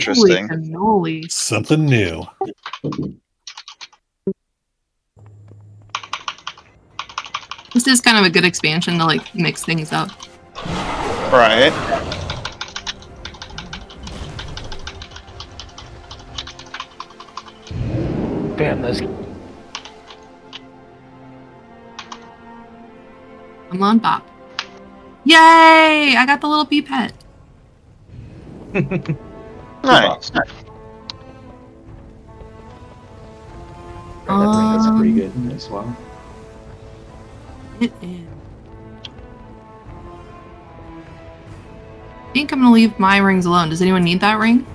interesting. Holy cannoli. Something new. This is kind of a good expansion to like mix things up. Right. Damn, this. Come on, Bob. Yay! I got the little bee pet. Nice. That ring is pretty good as well. It is. I think I'm gonna leave my rings alone. Does anyone need that ring?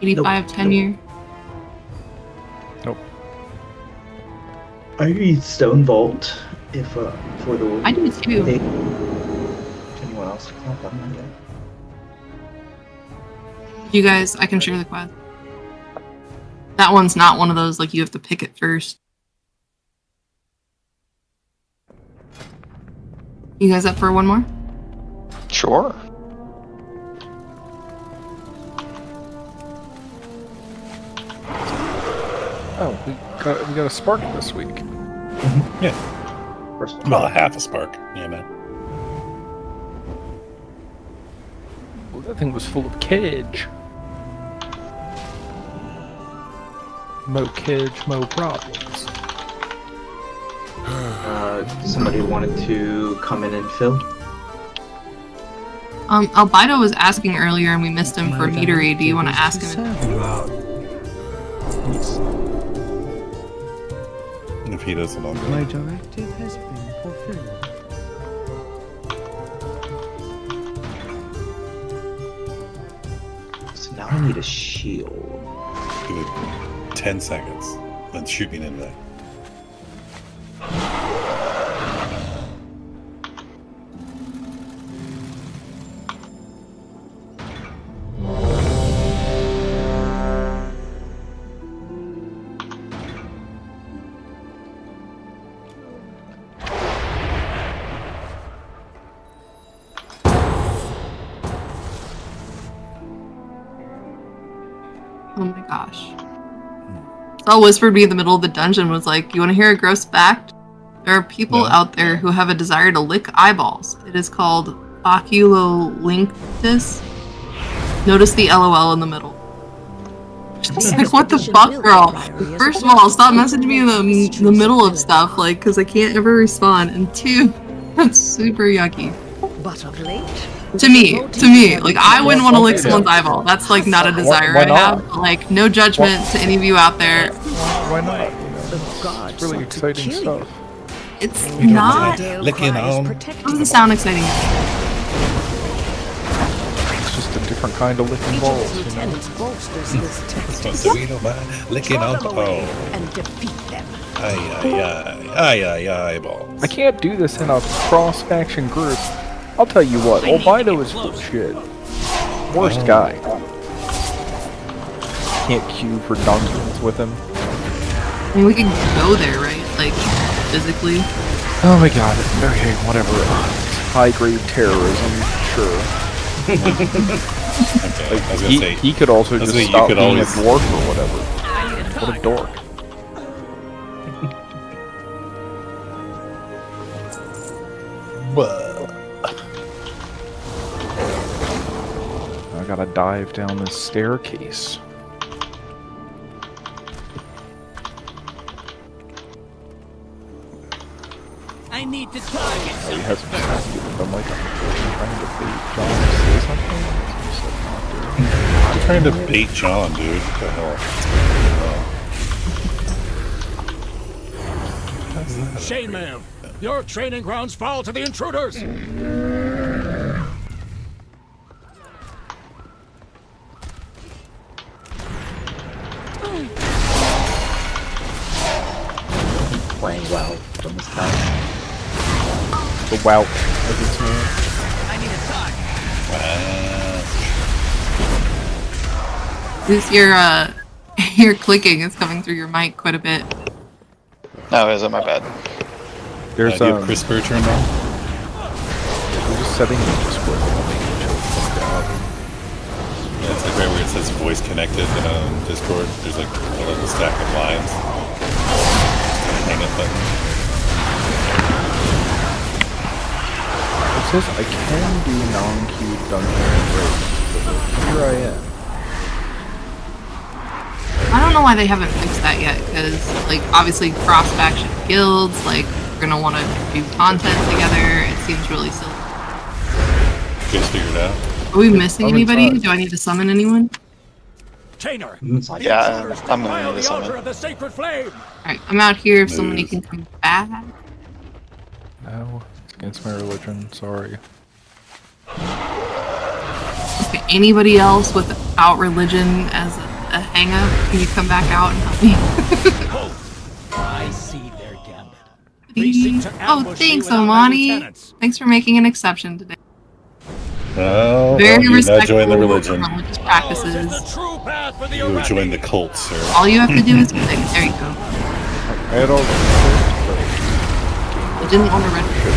85 tenure. Nope. I use Stone Vault if for the. I do too. Anyone else? It's not done yet. You guys, I can share the quest. That one's not one of those like you have to pick it first. You guys up for one more? Sure. Oh, we got a spark this week. Yeah. First Well, half a spark. Yeah, man. Well, that thing was full of cage. Mo cage, mo problems. Somebody wanted to come in and fill. Albido was asking earlier and we missed him for meter aid. Do you want to ask him? If he doesn't, I'll My go. directive has been fulfilled. So now I need a shield. Give it 10 seconds. Then shoot me into that. Oh my gosh. Saul whispered me in the middle of the dungeon was like, you want to hear a gross fact? There are people out there who have a desire to lick eyeballs. It is called oculolinctus. Notice the LOL in the middle. Just like, what the fuck, girl? First of all, stop messaging me in the middle of stuff, like, because I can't ever respond. And two, that's super yucky. But of late, To me, like, I wouldn't want to lick someone's eyeball. That's, like, not a desire Why I have. not? Like, no judgment to any of you out there. Why not? the gods It's really want to exciting kill stuff. It's You don't not... do It that. Licking on. doesn't sound exciting. It's just a different kind of licking Each of balls, his you know? lieutenants bolsters this test. So we don't mind licking Draw on. them away Oh. and defeat them. Eyeballs. I can't do this in a cross-faction group. I'll tell you what, Albido is bullshit. Worst guy. Can't queue for dungeons with him. I mean, we can go there, right? Like, physically. Oh my god, okay, whatever. High-grade terrorism, sure. Okay, I was gonna say. He could also I was just gonna say, you stop could being always- a dwarf or whatever. What a dork. I gotta dive down this staircase. I need to target Oh, he hasn't snapped you, but I'm like, I'm trying to bait John to say something. He said not to. I'm trying to bait John, dude. What the hell? Shane, ma'am. Your training grounds fall to the intruders. Playing well from this time. The Wout, as it's known. I need a target. This your clicking is coming through your mic quite a bit. No, is it my bad? There's Do you have CRISPR turned on? we're just setting the Discord. I'll make it show fucked out. Yeah, It's like right where it says voice connected Discord. There's like a little stack of lines. Hang it button. It says I can do non-queued dungeon breaks, but here I am. I don't know why they haven't fixed that yet, because, like, obviously cross-faction guilds, like, we're gonna want to do content together. It seems really silly. You guys figured it out? Are we missing I'm anybody? inside. Do I need to summon anyone? Tainer, Inside. Yeah, intruders I'm defile gonna need the to altar summon. of the sacred flame. Alright, I'm out here if somebody Move. can come back. No, it's against my religion. Sorry. Okay, anybody else without religion as a hang-up, can you come back out and help me? I see their gambit. They seek to Oh, ambush thanks, me without my Omani. lieutenants. Thanks for making an exception today. No, Very you're not respectful joining the of religion. religious Yours is practices. the true path for the You will join the Arabian. cult, sir. All you have to do is click. There you go. I had all the I didn't want to register.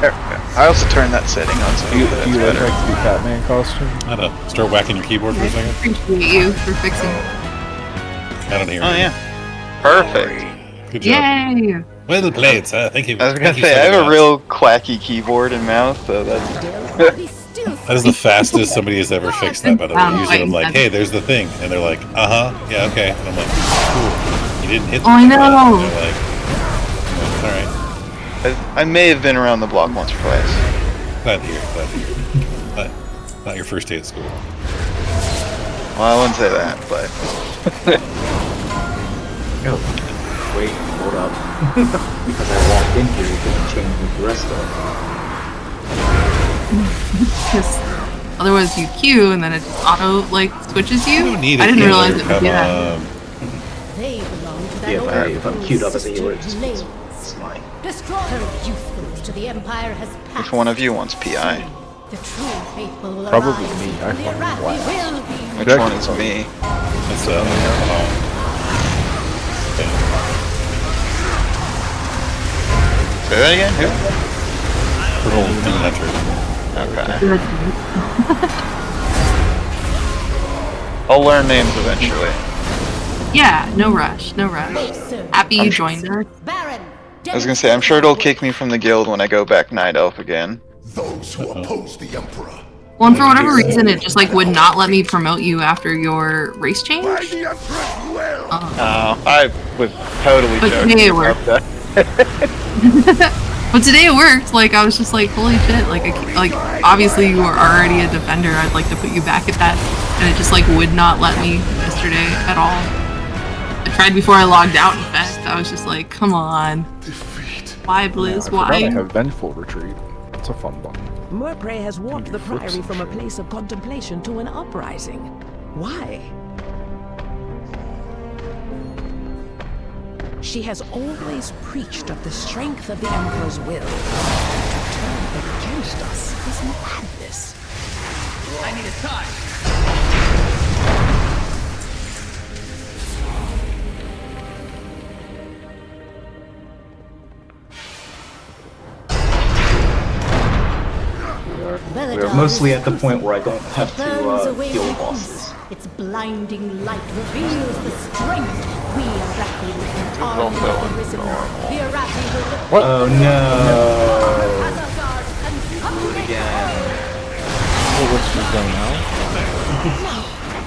There we go. I also turned that setting on so Do you that's like better. the Batman costume? I don't know. Start whacking your keyboard for a I second. appreciate you for fixing it. I don't hear Oh you. yeah. Perfect. Good job. Yay! Well played, sir. Thank you. I was gonna Thank you say, so I have a much. real quacky keyboard and mouse, so that's... That is the fastest somebody has ever fixed that, by the way. Usually I'm like, hey, there's the thing. And they're like, uh-huh, yeah, okay. And I'm like, cool. You didn't hit the Oh, I button. know. And they're like, alright. I may have been around the block once or twice. Glad to hear, glad to hear. Not your first day at school. Well, I wouldn't say that, but... Oh, wait, hold up. Because I walked in here, you couldn't change me the rest of Because otherwise you queue and then it just auto like switches you. You don't need I a didn't healer, realize it would come do that. on. They belong to it. that Yeah, old but if I'm queued up as a healer, sister it's Lane. mine. Destroy her usefulness to the Empire has passed. Which one of you wants PI? The true faithful will Probably arise, me. I and the find Arathi last. will be Which one is me? It's Say that again? Who? Purple Demon Hunter. Okay. I'll learn names eventually. Yeah, no rush, no rush. Sir. Happy you joined us. Baron. I was gonna say, I'm sure it'll kick me from the guild when I go back Night Elf again. Those who oppose the Emperor. Well, and for whatever reason, it just like would not let me promote you after your race change. The Emperor's will. Oh, I was totally But joking today it about worked. that. But today it worked. Like I was just like, holy shit! Like obviously you were already a defender. I'd like to put you back at that, and it just like would not let me yesterday at all. I tried before I logged out. In fact, I was just like, come on. Why, Blizz? I forgot I Why? have Vengeful Retreat. It's a fun button. Murpray has warped the flips priory and from a shit. place of contemplation to an uprising. Why? She has always preached of the strength of the Emperor's will. To turn against us is madness. I need a time. We're mostly at the point where I don't have burns to away heal the bosses. peace. Its blinding light reveals the strength. We Arathi with an army have arisen. The Arathi will lift Oh no! Azazard and come Again. Well, what's just done now?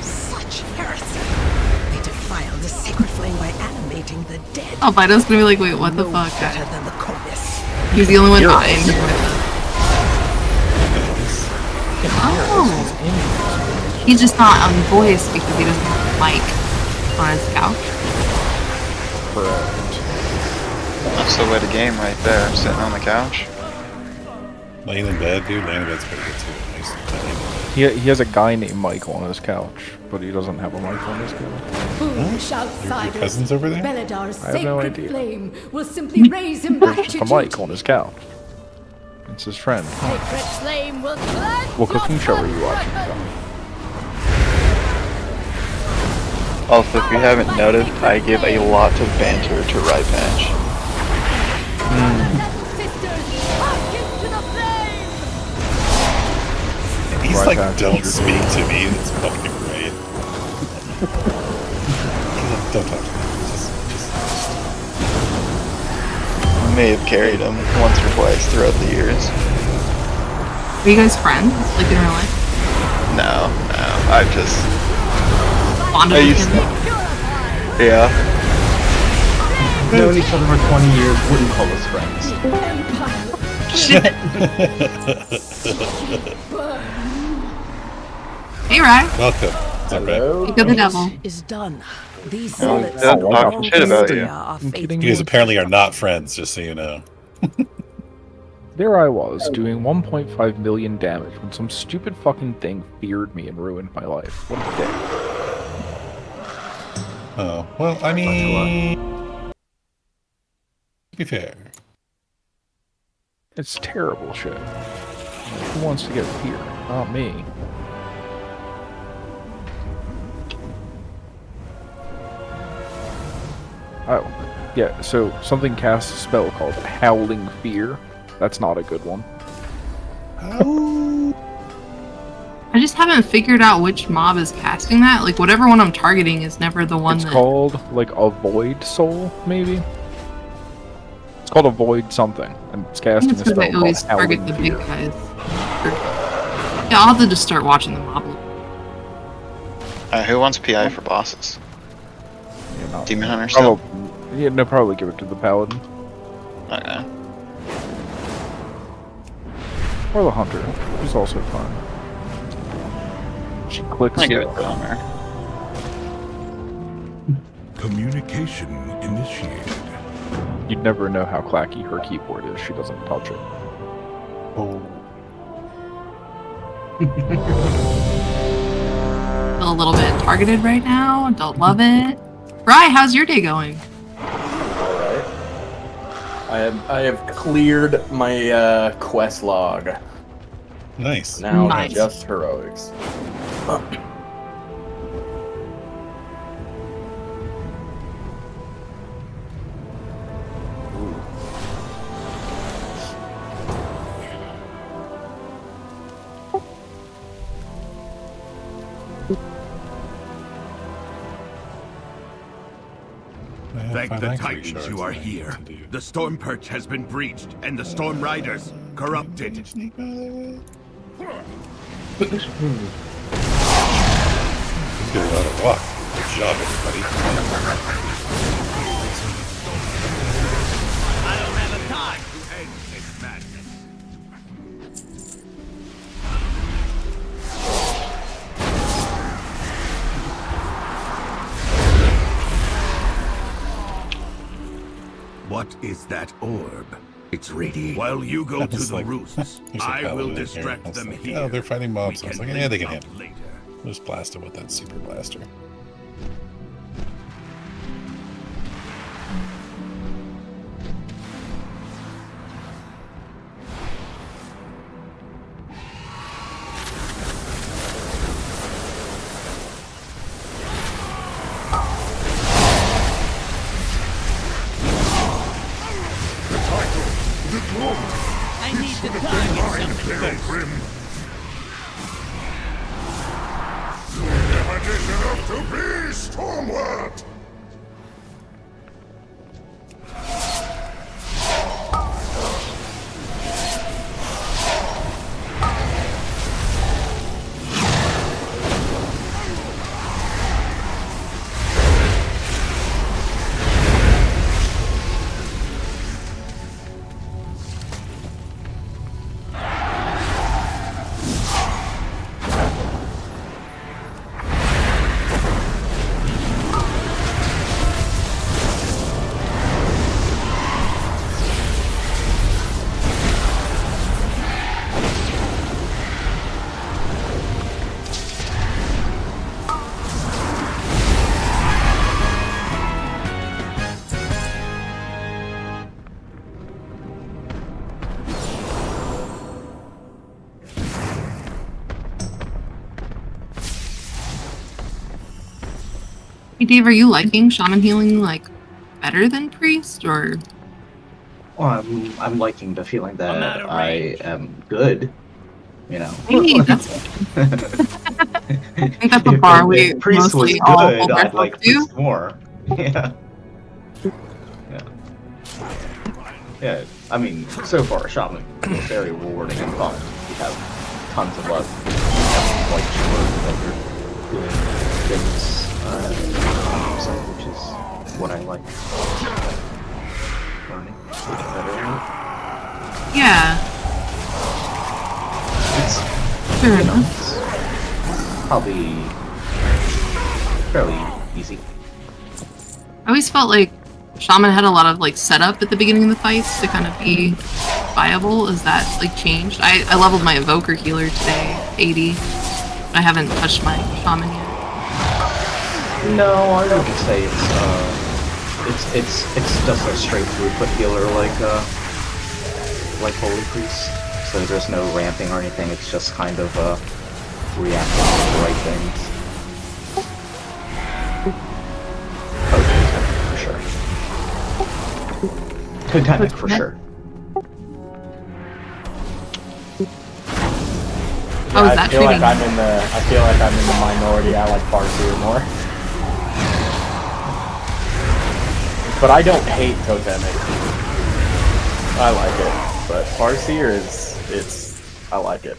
Such heresy! They defiled the sacred flame by animating the dead. Oh, Fido's gonna be like, wait, what the No fuck? better than the Covis. He's the only one dying. Oh. He's just not on voice because he doesn't have a mic on his couch. Correct. That's the way to game right there, sitting on the couch. Laying in bed, dude. Laying in bed's pretty good too. He has a guy named Mike on his couch, but he doesn't have a mic on his couch. Foolish Your outsiders. cousin's over there? Beladar's I have no sacred idea. flame will simply raise him back There's to just a mic duty. on his couch. It's his friend. Sacred flame will cleanse What cooking your show are you watching, blood. Tom? Also, if you haven't noticed, I give a lot of banter to Right Match. Sisters, hearken to the flame! He's dry like, patches. don't speak to me. It's fucking great. Don't talk to me. Just. I may have carried him once or twice throughout the years. Are you guys friends? Like in real life? No. I just... Bonded I with used him? Yeah. Known each other for 20 years, wouldn't call us friends. Shit. Hey, Rye. Welcome. Hello? Think of the devil. Is done. These Oh, zealots don't of talk shit about you. are I'm kidding. You guys apparently are not friends, just so you know. There I was, doing 1.5 million damage when some stupid fucking thing feared me and ruined my life. What a dick. Oh, well, I mean... To be fair. It's terrible shit. Who wants to get feared? Not me. Oh, yeah, so something casts a spell called Howling Fear. That's not a good one. I just haven't figured out which mob is casting that. Like, whatever one I'm targeting is never the one It's that... called, like, a Void Soul, maybe? It's called a Void something, and it's I casting think a it's because spell I always called target Howling the big Fear. guys. Yeah, I'll have to just start watching the mob. Who wants PI for bosses? Yeah, not- Demon Hunter still? Probably, yeah, no, probably give it to the Paladin. Okay. Or the Hunter, which is also fun. She clicks I give it to Hunter. Communication initiated. You'd never know how clacky her keyboard is. She doesn't touch it. Oh. Feel a little bit targeted right now. Don't love it. Rye, how's your day going? Alright. I have cleared my quest log. Nice. Now Nice. just heroics. Thank the Titans you are here. The Storm Perch has been breached, and the Storm Riders corrupted. Snake by the way. Hmm. He's gonna go on a walk. Good job, everybody. I don't have a time to end this madness. What is that orb? It's radiating. While you go to the like, roosts, there's a I paladin will in here. distract I was them like, here. oh, they're fighting mobs. We I was can like, yeah, they can link handle up it. later. Just blast it with that super blaster. I need to target something first. Never did enough to be Stormward! Hey Dave, are you liking shaman healing like better than priest or? Well, I'm liking the feeling I'm out that of I range. am good. you know. Hey, that's. I think that's a bar we Priest was mostly all good, hold I'd ourselves like to. Priest more. Yeah. Yeah, I mean, so far, Shaman is very rewarding and fun. You have tons of luck. You have quite sure that you're doing things 100%, which is what I like. Learning, getting better at it. Yeah. It's, Fair you know, enough. it's probably fairly easy. I always felt like Shaman had a lot of like setup at the beginning of the fights to kind of be viable. Is that like changed? I leveled my Evoker healer today, 80. I haven't touched my Shaman yet. No, I wouldn't say it's just a straight throughput healer like Holy Priest. So there's no ramping or anything. It's just kind of reacting to the right things. Totemic for sure. Oh, is that I feel like I'm in the minority. I like Farseer more. But I don't hate Totemic. I like it. But Farseer I like it.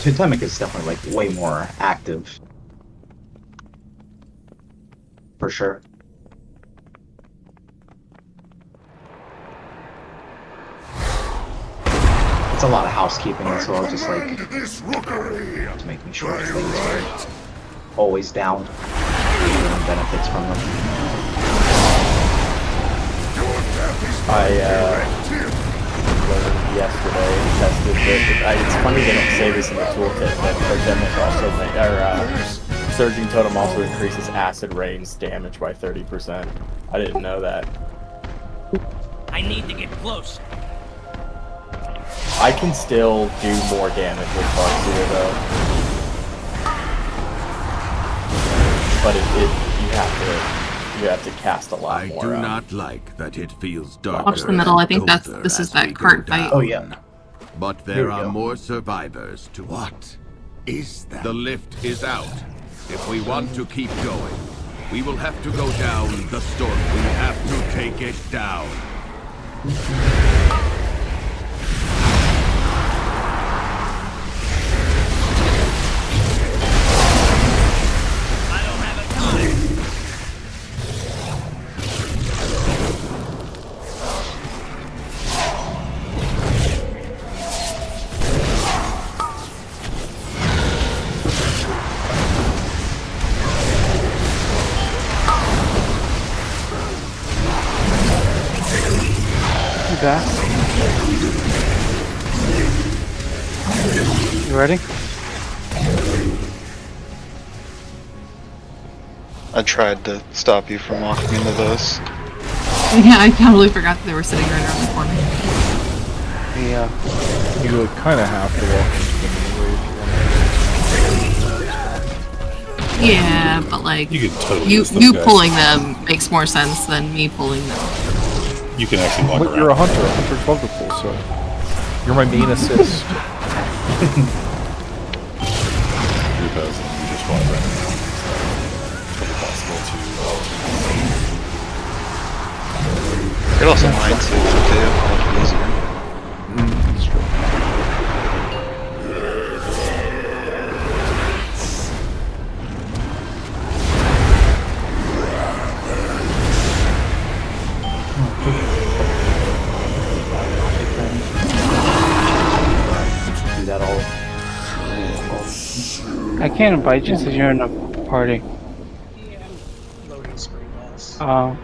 Totemic is definitely like way more active. For sure. It's a lot of housekeeping as well, just like to making sure things are always down. Everyone benefits from them. I learned yesterday and tested that it's funny they don't say this in the toolkit, but Totemic also Surging Totem also increases acid rain's damage by 30%. I didn't know that. I need to get close. I can still do more damage with Farseer though. But you have to cast a lot more. I do not like that it feels darker. Watch the middle. I think this is that cart fight. Oh yeah. But there are more survivors to what is that? The lift is out. If we want to keep going, we will have to go down the storm. We have to take it down. You ready? I tried to stop you from walking into those. Yeah, I totally forgot that they were sitting right around the corner. Yeah. You would kind of have to walk into them anyway. Yeah, but like You can totally you use those guys. pulling them makes more sense than me pulling them. You can actually walk But around. you're a hunter. Hunters love to pull, so you're my main assist. Because you just walk around. It's possible to. It also mine too, make it easier. That's true. Do that all. I can't invite you since you're in a party. Loading screen was. Oh.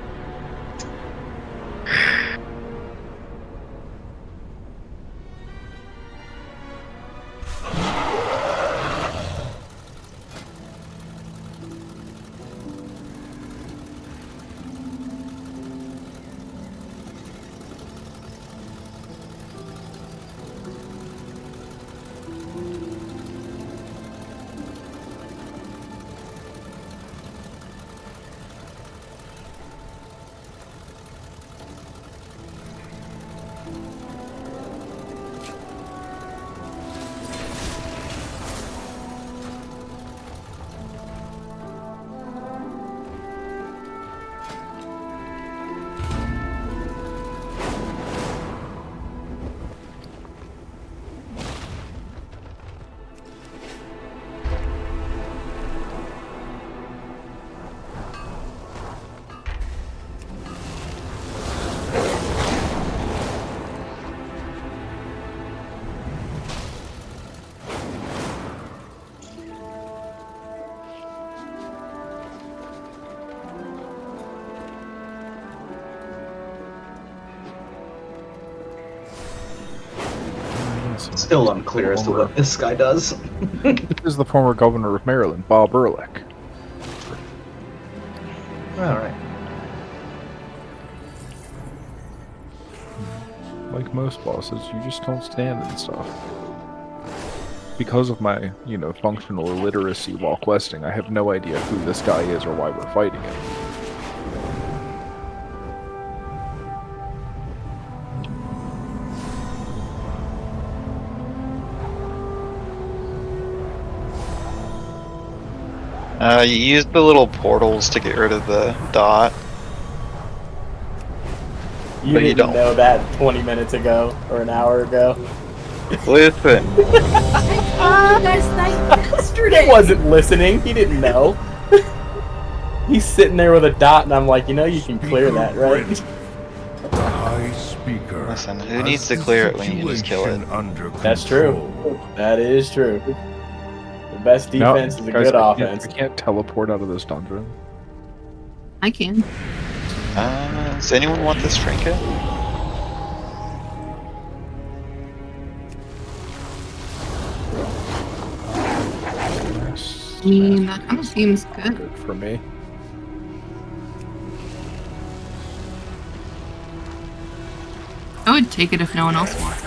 is. Still unclear as to what this guy does. This is the former governor of Maryland, Bob Ehrlich. Alright. Like most bosses, you just don't stand and stuff. Because of my, functional illiteracy while questing, I have no idea who this guy is or why we're fighting him. You used the little portals to get rid of the dot. You But didn't you don't. know that 20 minutes ago or an hour ago. Listen. He wasn't listening. He didn't know. He's sitting there with a dot, and I'm like, you can clear that, right? Listen, who needs to clear it when you just kill it? That's true. That is true. The best defense is a guys, good I offense. can't teleport out of this dungeon. I can. Does anyone want this trinket? I mean, that kind of seems good. Good for me. I would take it if no one else wants.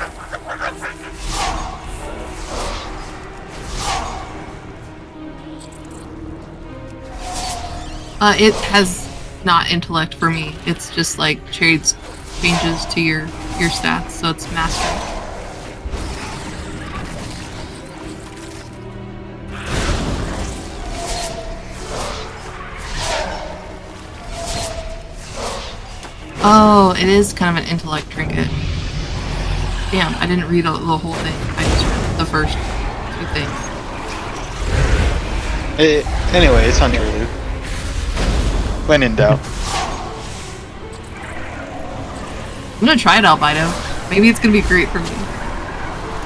It has not intellect for me. It's just like changes to your stats, so it's mastery. Oh, it is kind of an intellect trinket. Damn, I didn't read the whole thing. I just read the first 2 things. Anyway, it's Hunter Loot. When in doubt. I'm gonna try it, Albedo. Maybe it's gonna be great for me.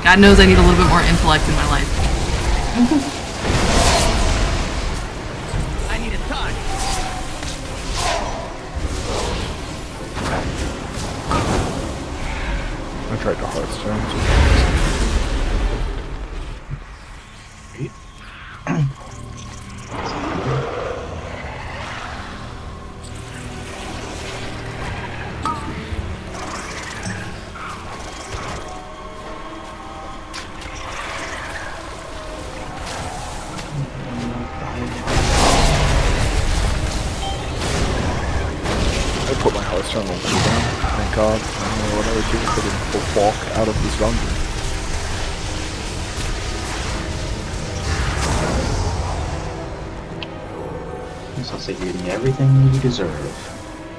God knows I need a little bit more intellect in my life. I need a touch. I tried to Hearthstone. I put my Hearthstone on cooldown. Thank God. I don't know what I would do if I didn't walk out of this dungeon. Sounds like you're getting everything you deserve.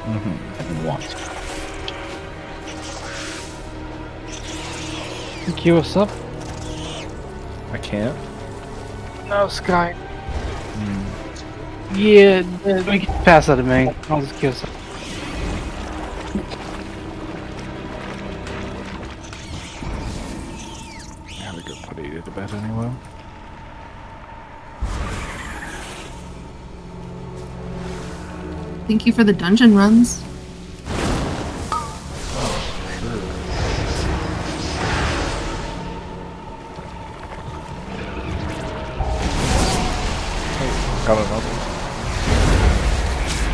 And want. Queue us up. I can't. No, Sky. Yeah, we can pass that to me. I'll just queue us up. I gotta go put Ada to bed anyway. Thank you for the dungeon runs. Got another.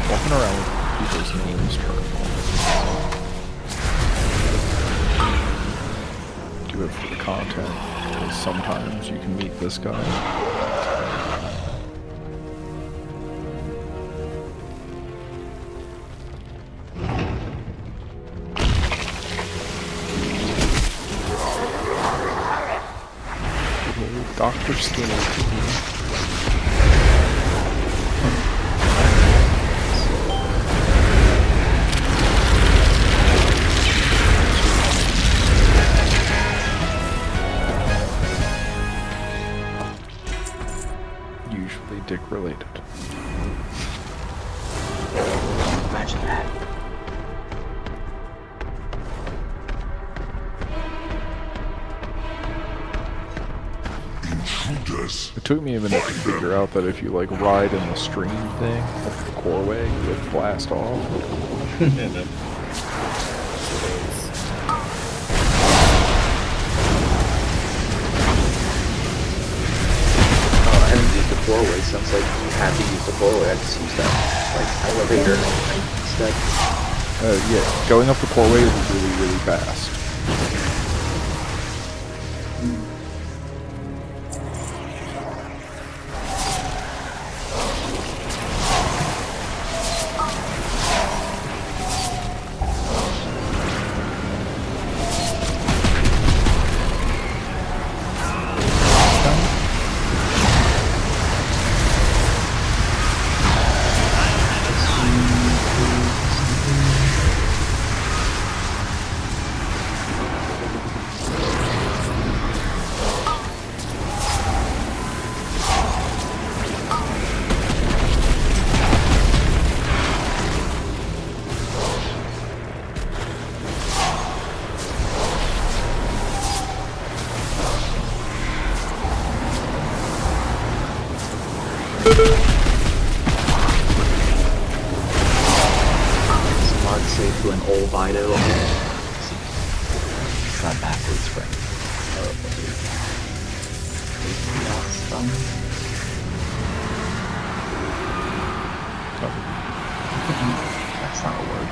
Walking around with people's names turned. Do it for the content, because sometimes you can meet this guy. Dr. Skinner. Usually dick related. Imagine that. It took me a minute to figure out that if you like ride in the stream thing, like the core way, you would blast off. Yeah, no. portfolio, I just use that like elevator instead. Yeah, going up the portway is really, really fast. Smart save to an all Vido. Try backwards frame. That's not a word.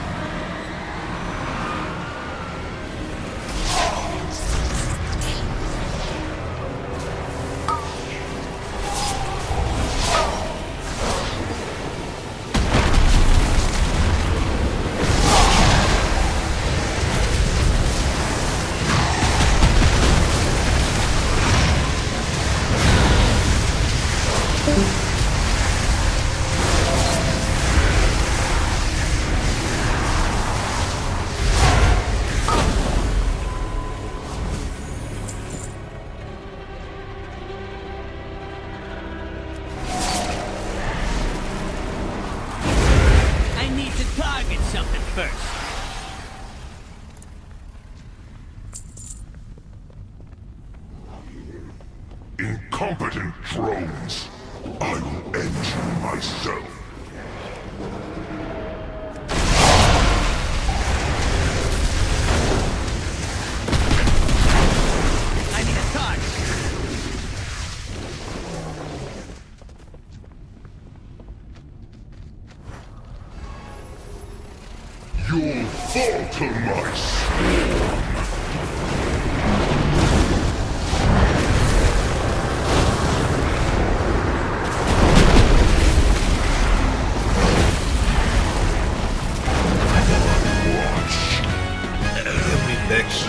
I need to target something first. Incompetent drones! I will end you myself! I need a target. You'll falter my scorn! Next.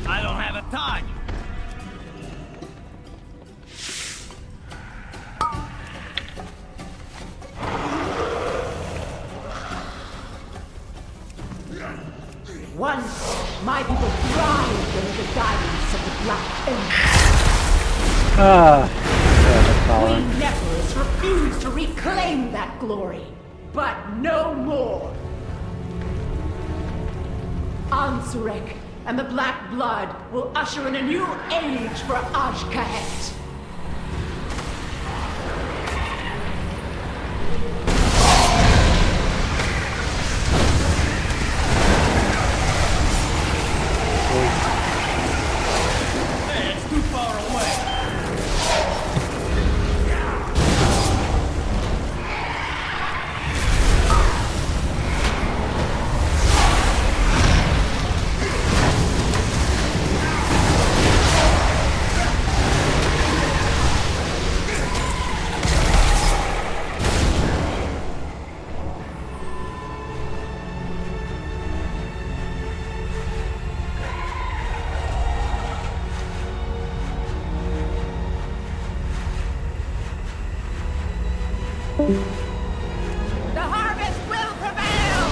I don't have a target. Once, my people thrived under the guidance of the Black Emperor. We Nephilists refuse to reclaim that glory, but no more. Ansurek and the Black Blood will usher in a new age for Ashkahet. Hey, it's too far away. The harvest will prevail!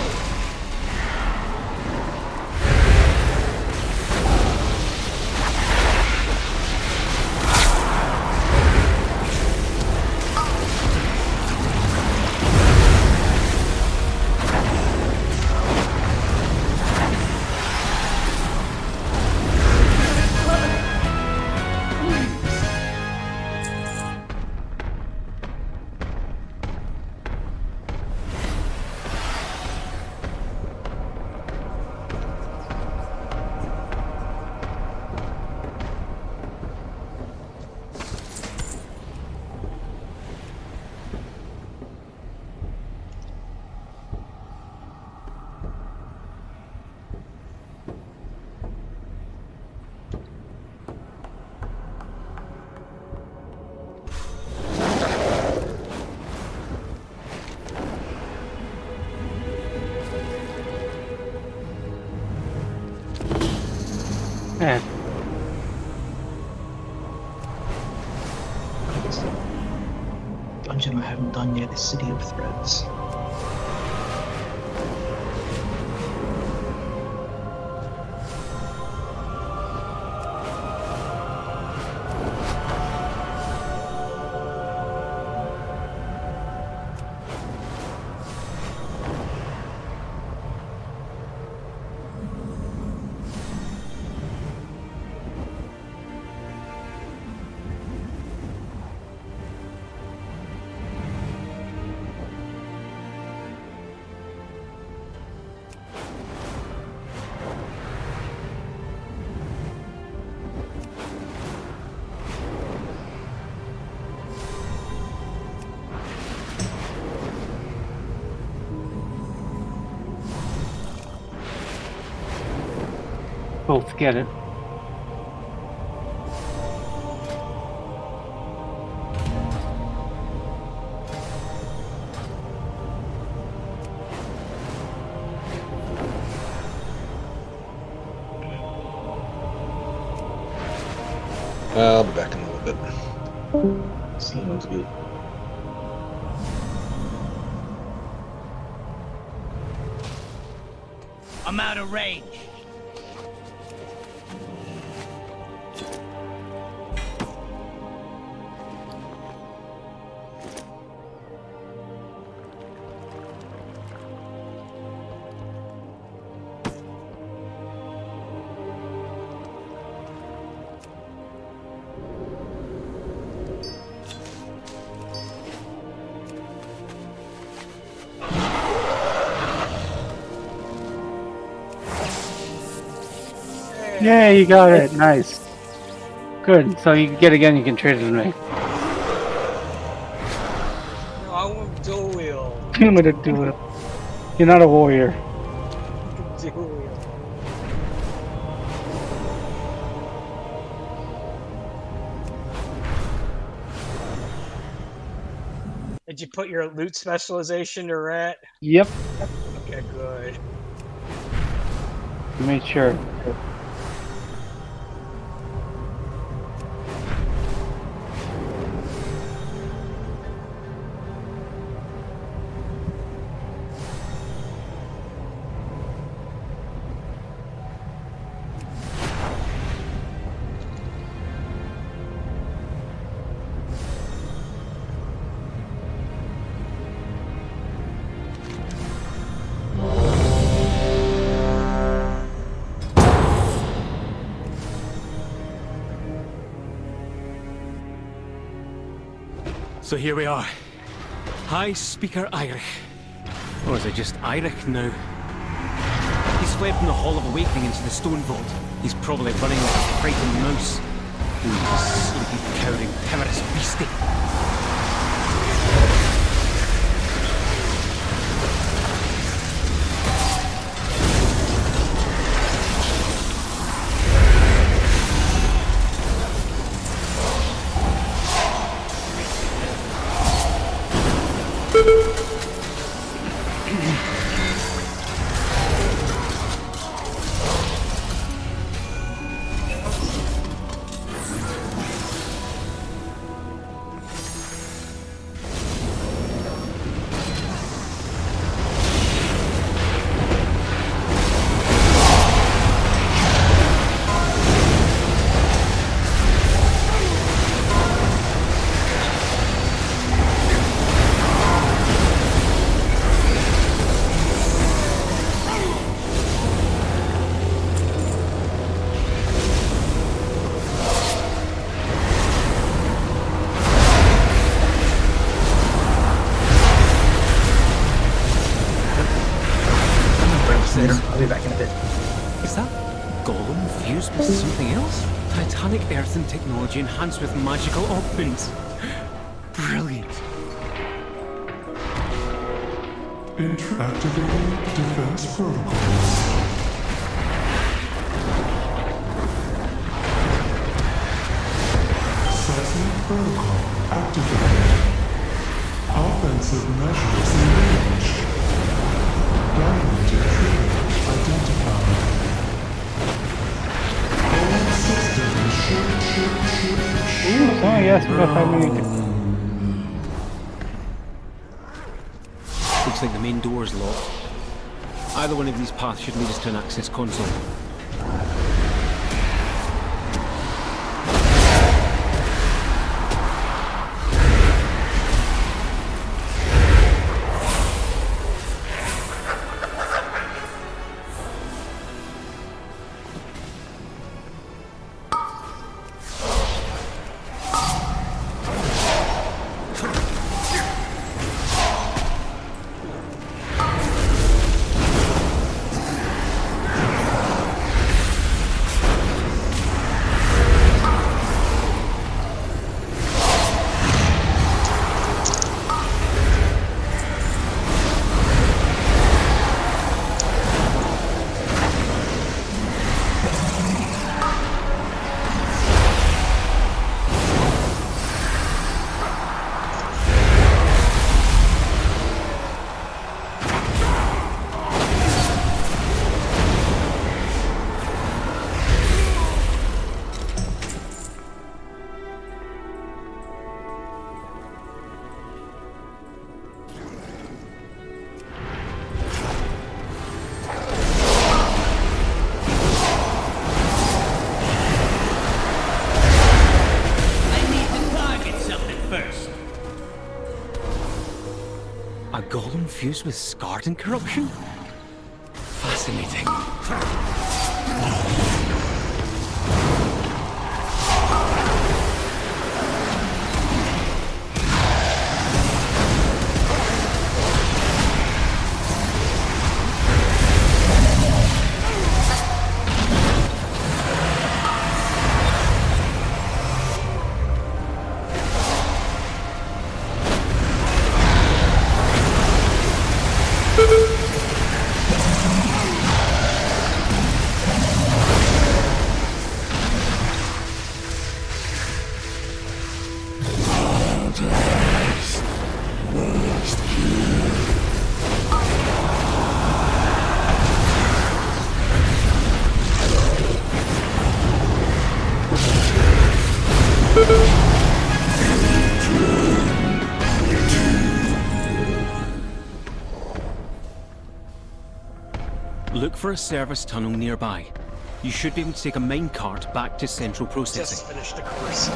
done yet is City of Threads. Both get it. I'll be back in a little bit. Seems good. I'm out of range. Yeah, you got it. Nice. Good. So you can get again. You can trade it with me. No, I want dual wheel. You want me to do it? You're not a warrior. Dual wheel. Did you put your loot specialization to rat? Yep. Okay, good. You made sure. So here we are. High Speaker Eirich. Or is it just Eirich now? He's fled from the Hall of Awakening into the Stone Vault. He's probably running like a frightened mouse. Ooh, you sleepy, cowering, timorous beastie. I'll be back in a bit. Is that golem fused with something else? Titanic earthen technology enhanced with magical augments. Brilliant. Activating defense protocols. Seismic protocol activated. Offensive measures engaged. Dominant intruder identified. All systems should. Ooh, someone asked me if I mean. Looks like the main door is locked. Either one of these paths should lead us to an access console. A golem fused with scarred and corruption? Fascinating. Look for a service tunnel nearby. You should be able to take a minecart back to central processing. Just finished the course.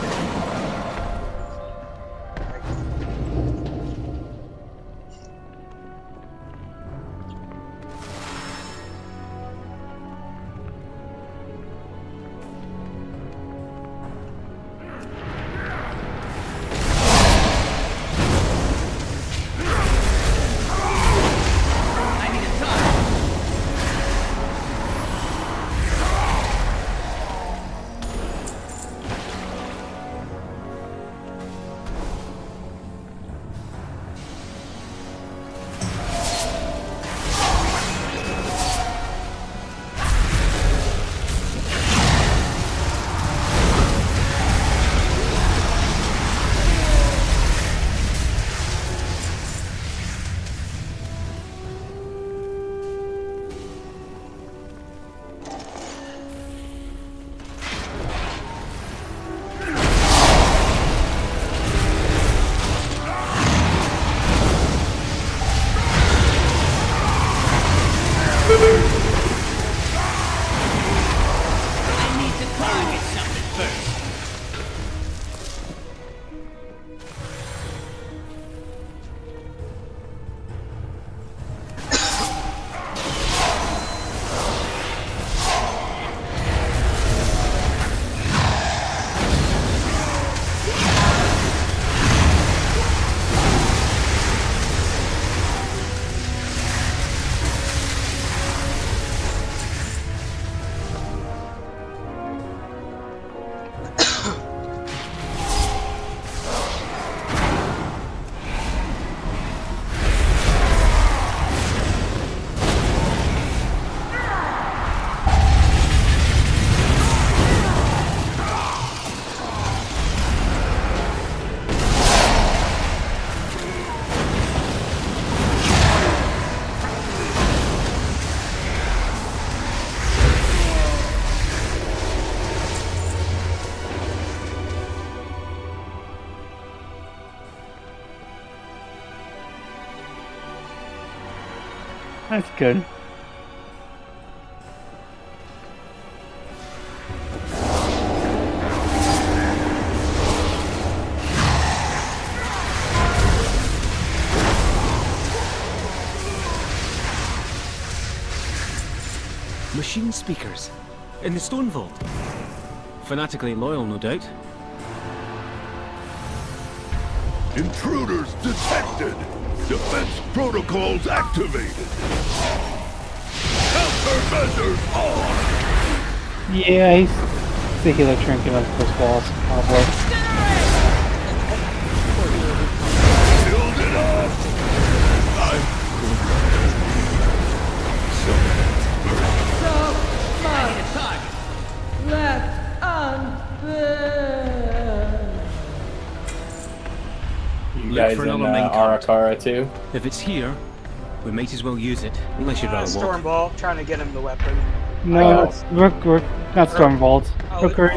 That's good. Machine speakers. In the stone vault. Fanatically loyal, no doubt. Intruders detected. Defense protocols activated. Countermeasures on. Yeah, he's the healer trinket on the first walls, probably. Build it up. So much left unburned. You Look guys for in another main card. Arakara too? If it's here, we might as well use it. Unless you'd rather walk. Stormball, trying to get him the weapon. No, it's Rook, not Stormvault. Rookery.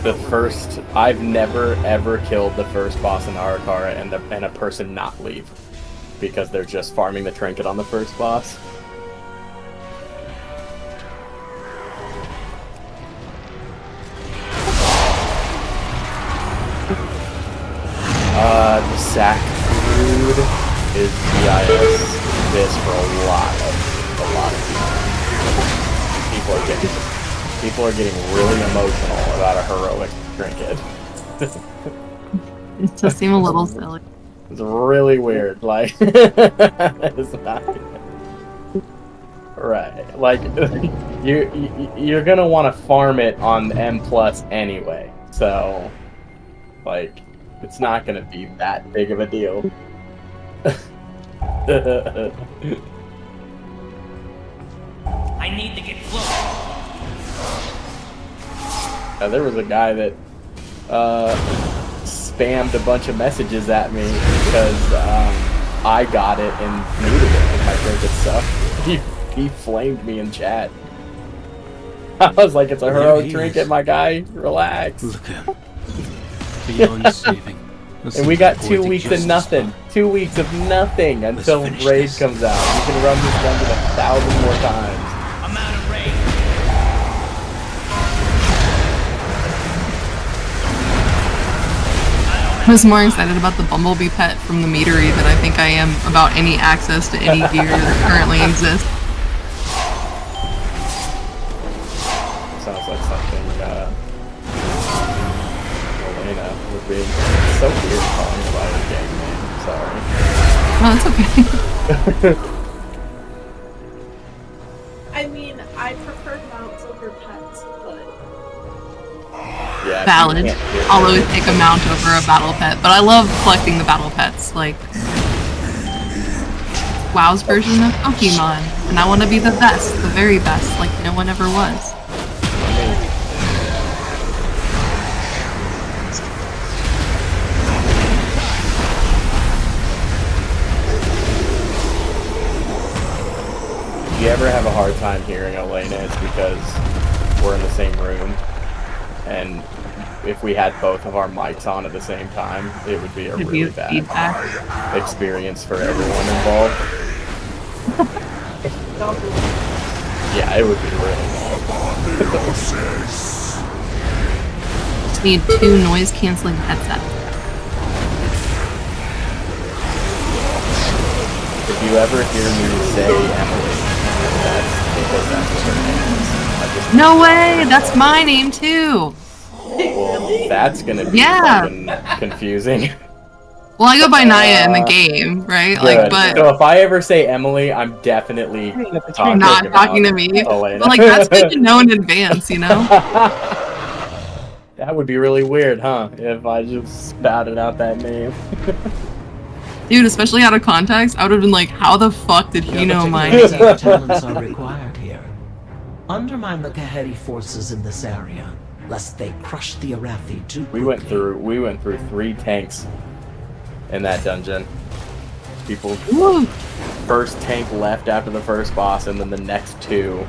The first, I've never ever killed the first boss in Arakara and a person not leave because they're just farming the trinket on the first boss. The sack brood is BIS this for a lot of people. People are getting really emotional about a heroic trinket. It does seem a little silly. It's really weird. Like, it's not right. Like, you're gonna want to farm it on M+ anyway. So, like, it's not gonna be that big of a deal. I need to get close. There was a guy that spammed a bunch of messages at me because I got it and needed it and my trinket sucked. He flamed me in chat. I was like, it's a heroic trinket, my guy. Relax. Look out. Beyond saving. And we got 2 weeks of nothing. 2 weeks of nothing until Raid comes out. You can run this dungeon 1,000 more times. I'm out of range. I was more excited about the Bumblebee pet from the meadery than I think I am about any access to any gear that currently exists. Sounds like something Elena would be. It's so weird calling her by her gang name. Sorry. No, it's okay. I mean, I prefer mounts over pets, but... Yeah, Valid. I'll always take a mount over a battle pet, but I love collecting the battle pets, like WoW's version of Pokemon, and I want to be the best, the very best, like no one ever was. If you ever have a hard time hearing Elena, it's because we're in the same room, and if we had both of our mics on at the same time, it would be a really bad experience for everyone involved. Yeah, it would be really bad. Just need 2 noise-canceling headsets. If you ever hear me say Emily, that's because that's what her name is. No way! That's my name too! Well, that's gonna be fucking confusing. Well, I go by Naya in the game, right? Good. Like, but So if I ever say Emily, I'm definitely not talking to me. Elena. But like, that's good to know in advance, you know? That would be really weird, huh? If I just spouted out that name. Dude, especially out of context, I would have been like, how the fuck did he know my Particular talents are required here. Undermine the Kaheri forces in this area, lest they crush the Arathi too. We went through 3 tanks in that dungeon. People first tank left after the first boss, and then the next 2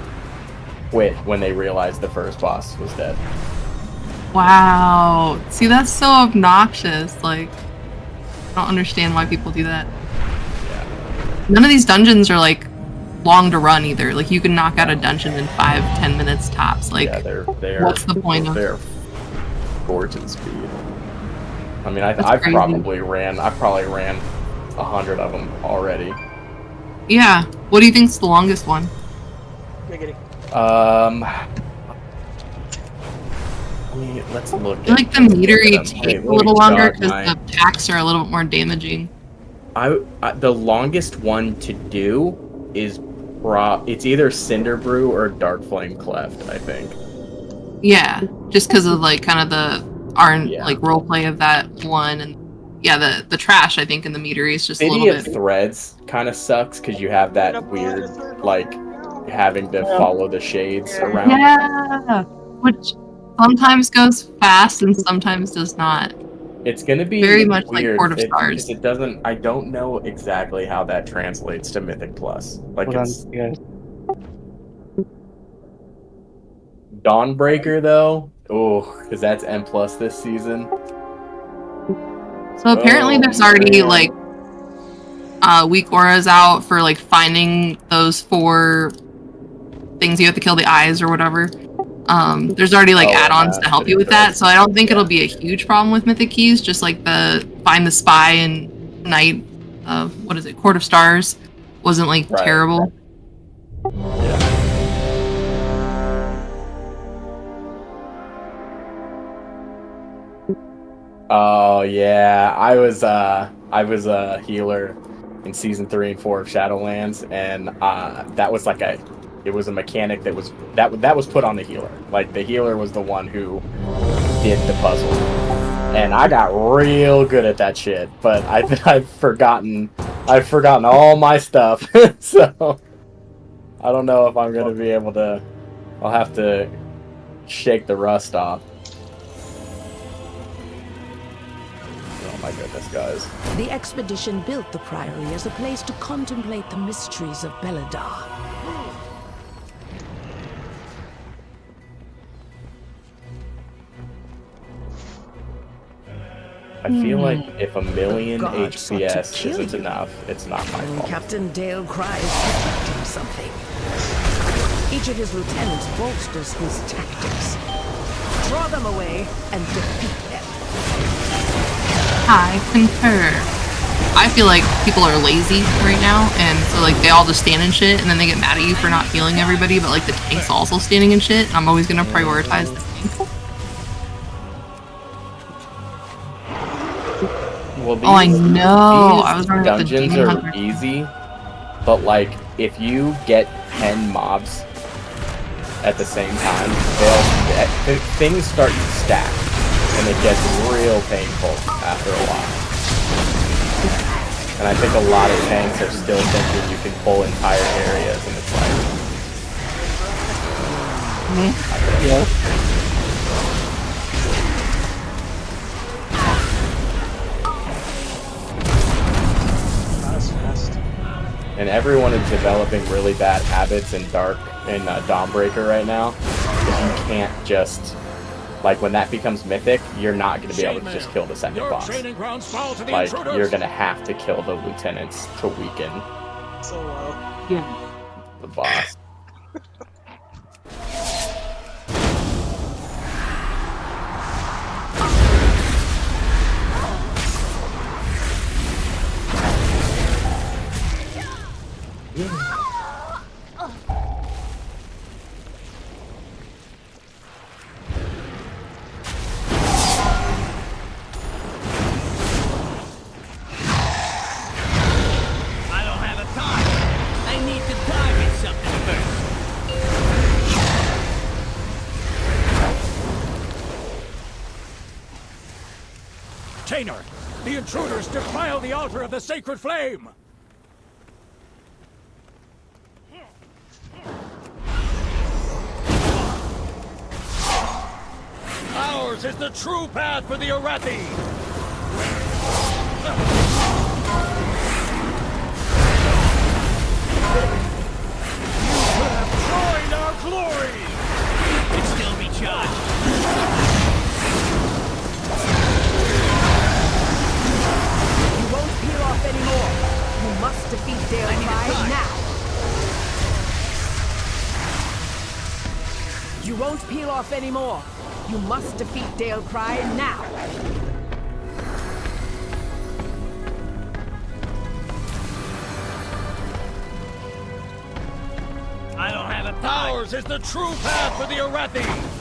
quit when they realized the first boss was dead. Wow. See, that's so obnoxious. Like, I don't understand why people do that. None of these dungeons are like long to run either. Like you can knock out a dungeon in 5-10 minutes tops. Like, yeah, they're what's the point of? They're gorgeous speed. I mean, I've probably ran 100 of them already. Yeah. What do you think's the longest one? Giggity. I mean, let's look. I feel like the metery take a little longer because the packs are a little bit more damaging. The longest one to do is it's either Cinder Brew or Dark Flame Cleft, I think. Yeah, just because of like kind of the like roleplay of that one, and yeah, the trash I think in the metery is just a little bit. City of Threads kind of sucks because you have that weird like having to follow the shades around. Yeah, which sometimes goes fast and sometimes does not. It's gonna be very much weird. like Court of Stars. It doesn't. I don't know exactly how that translates to Mythic Plus. Like it's Dawnbreaker though. Oh, because that's M+ this season. So apparently there's already like weak auras out for like finding those 4 things you have to kill the eyes or whatever. There's already like add-ons to help you with that, so I don't think it'll be a huge problem with Mythic Keys. Just like the find the spy and night of what is it, Court of Stars, wasn't like terrible. Yeah. Oh yeah, I was a healer in season 3 and 4 of Shadowlands, and that was like it was a mechanic that was put on the healer. Like the healer was the one who did the puzzle, and I got real good at that shit. But I've forgotten all my stuff, so I don't know if I'm gonna be able to. I'll have to shake the rust off. Oh my goodness, guys. The expedition built the Priory as a place to contemplate the mysteries of Beledar. I feel like if 1,000,000 HPS isn't enough, it's not my fault. Captain Dale cries protecting something. Each of his lieutenants bolsters his tactics. Draw them away and defeat them. I concur. I feel like people are lazy right now, and so like they all just stand in shit, and then they get mad at you for not healing everybody, but like the tank's also standing in shit, and I'm always gonna prioritize the tank. Well, oh, I know. I was running with the dungeons demon are hunter. easy, but like if you get 10 mobs at the same time, things start to stack, and it gets real painful after a while. And I think a lot of tanks are still thinking you can pull entire areas, and it's like, yeah. And everyone is developing really bad habits in Dawnbreaker right now. Because you can't just, like, when that becomes mythic, you're not going to be able to just kill the second boss. Like, you're going to have to kill the lieutenants to weaken the boss. Tainer, the intruders defile the altar of the sacred flame! Ours is the true path for the Arathi! You could have joined our glory! It'd still be charged. You won't peel off anymore. You must defeat Dale Pride now. off anymore. You must defeat Dale Cry now. I don't have it. Ours is the true path for the Arathi.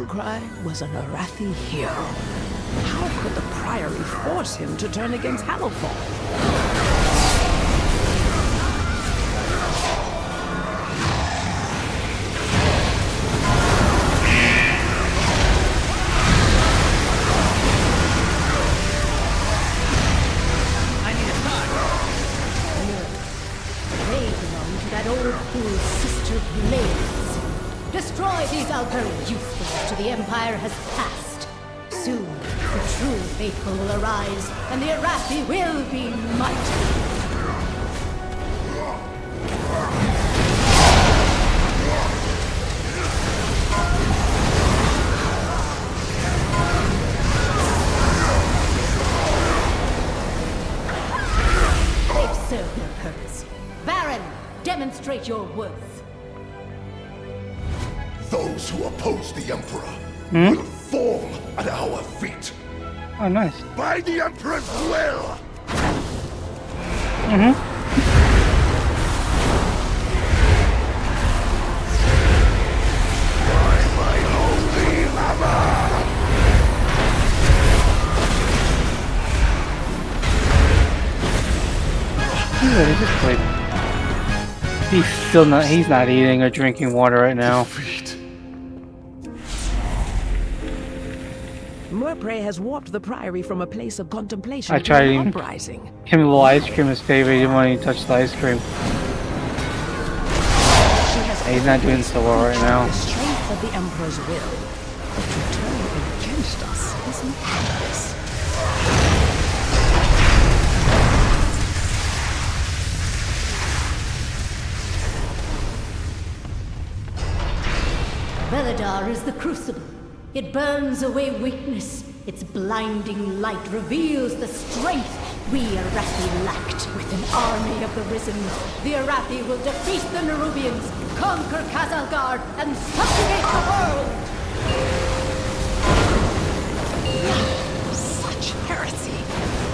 Cry was an Arathi hero. How could the Priory force him to turn against Hallowfall? I need a time. They belong to that old fool's sister Blaze. Destroy these Alperi, useless to the Empire has passed. Soon, the true faithful will arise, and the Arathi will be mighty. They've served their purpose. Baron, demonstrate your worth. Those who oppose the Emperor will fall at our feet. Oh, nice. By the Emperor's will! By my holy hammer! He's not eating or drinking water right now. Murpray has warped the Priory from a place of contemplation I to tried an eating. uprising. Him a little ice cream his favorite. He didn't want to touch the ice cream. He's not doing so well right now. The strength of the Emperor's will. But to turn against us is madness. Veladar is the crucible. It burns away weakness. Its blinding light reveals the strength we Arathi lacked. With an army of the Risen, the Arathi will defeat the Nerubians, conquer Khazalgar, and subjugate the world! Such heresy!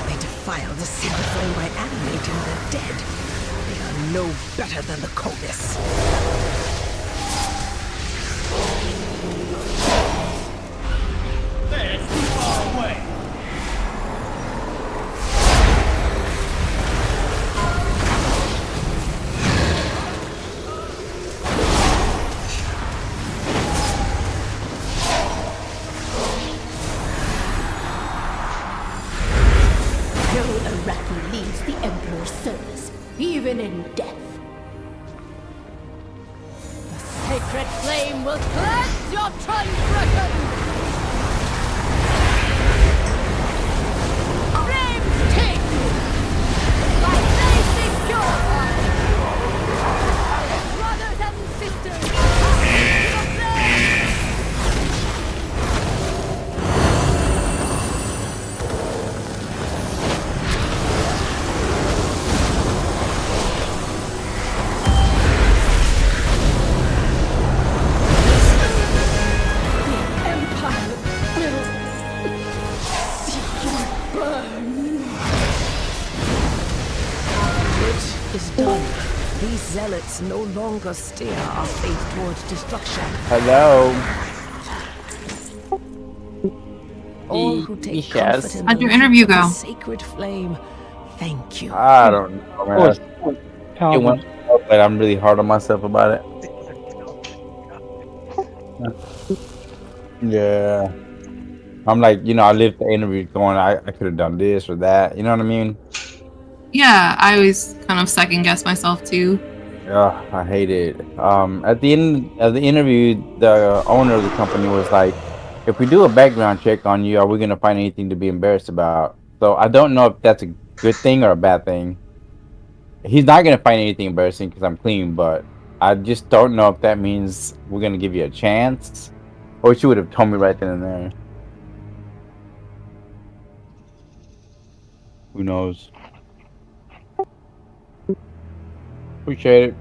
They defile the Silver Flame by animating the dead. They are no better than the Covis. It's too far away. No Arathi leaves the Emperor's service, even in death. The sacred flame will cleanse your transgression! Zealots no longer steer our faith towards destruction. Hello. All who take Yes. comfort in How'd your the interview light of go? the sacred flame, thank you. I don't know, man. It went well, but I'm really hard on myself about it. Yeah. I'm like, I lived the interview going, I could have done this or that. You know what I mean? Yeah, I always kind of second guess myself too. I hate it. At the end of the interview, the owner of the company was like, "If we do a background check on you, are we gonna find anything to be embarrassed about?" So I don't know if that's a good thing or a bad thing. He's not gonna find anything embarrassing because I'm clean, but I just don't know if that means we're gonna give you a chance, or she would have told me right then and there. Who knows? Appreciate it.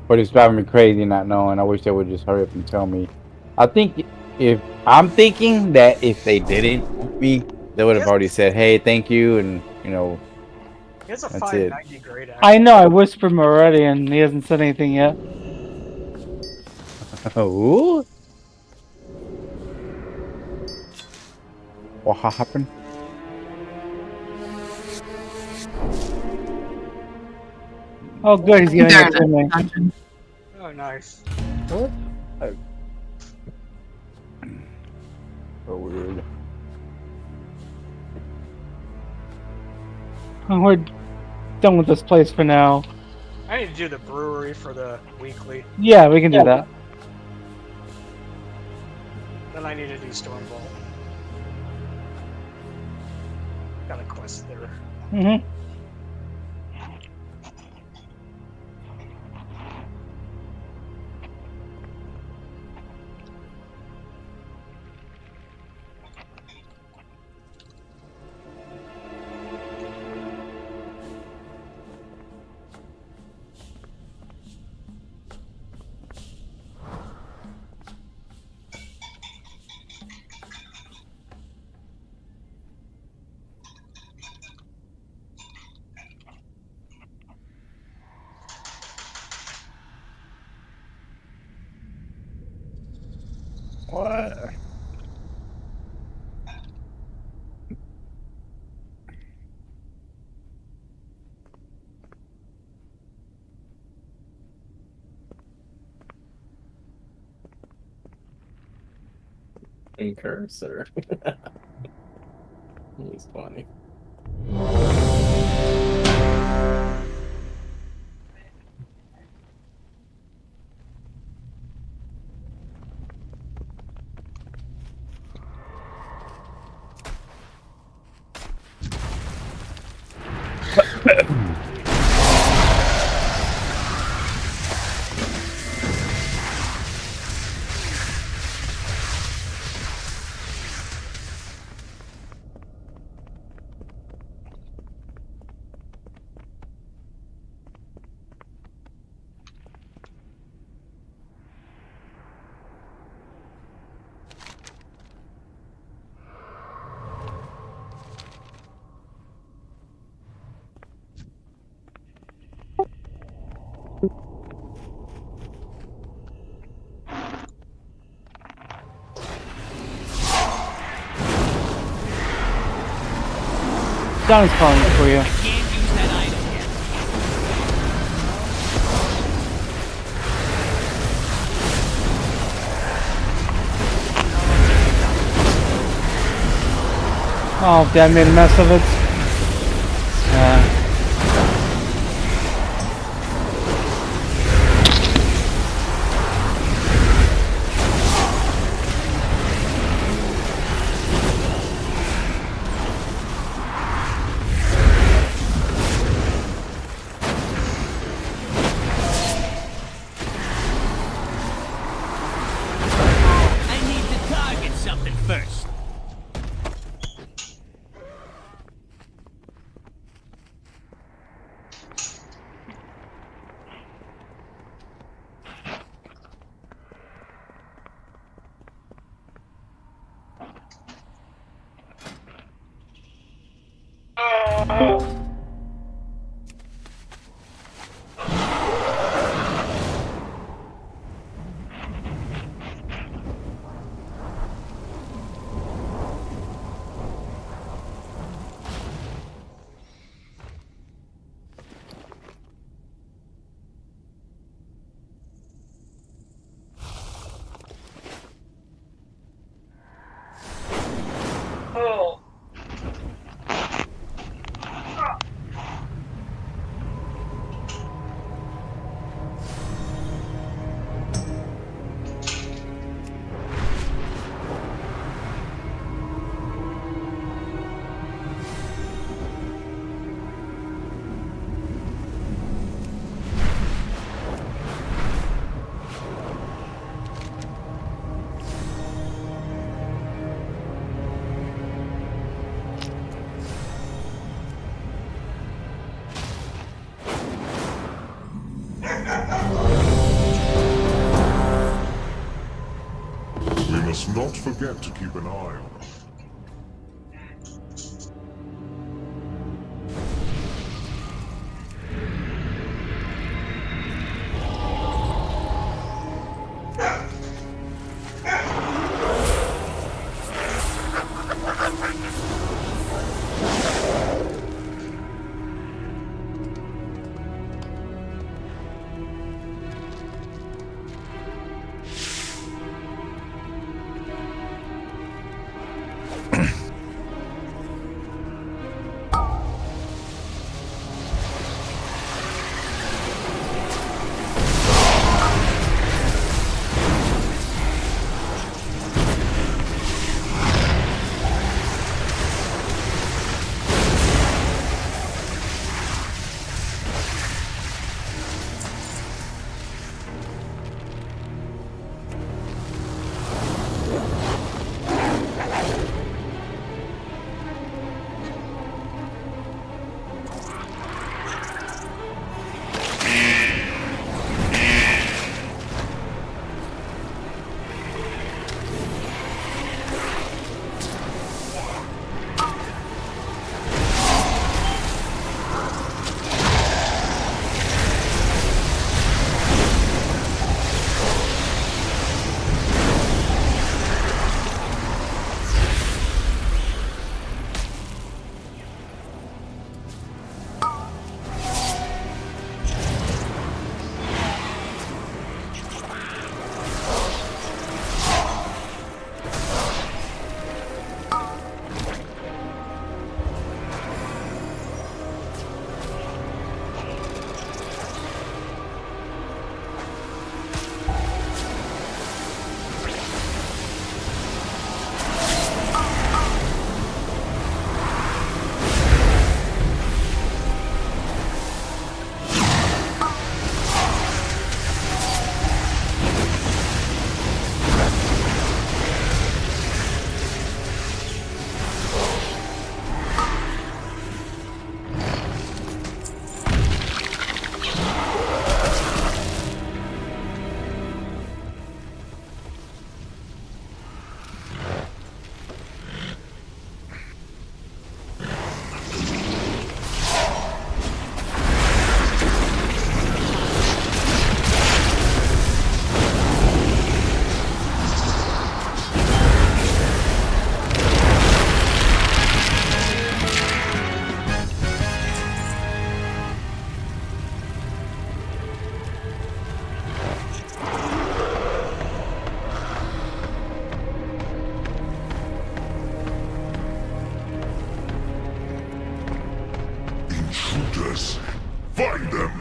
But it's driving me crazy not knowing. I wish they would just hurry up and tell me. I think if I'm thinking that if they didn't want me, they would have already said, "Hey, thank you," and He has a that's it. 590 grade. I know. I whispered him already, and he hasn't said anything yet. Ooh. What happened? Oh, good. He's giving it to me. Oh, nice. What? So weird. We're done with this place for now. I need to do the brewery for the weekly. Yeah, we can do that. Then I need to do Stormbolt. Got a quest there. Mm-hmm. What? Cursor. He's funny. John's calling for you. Oh, Dad made a mess of it. I need to target something first. forget to keep an eye on them. Intruders! Find them!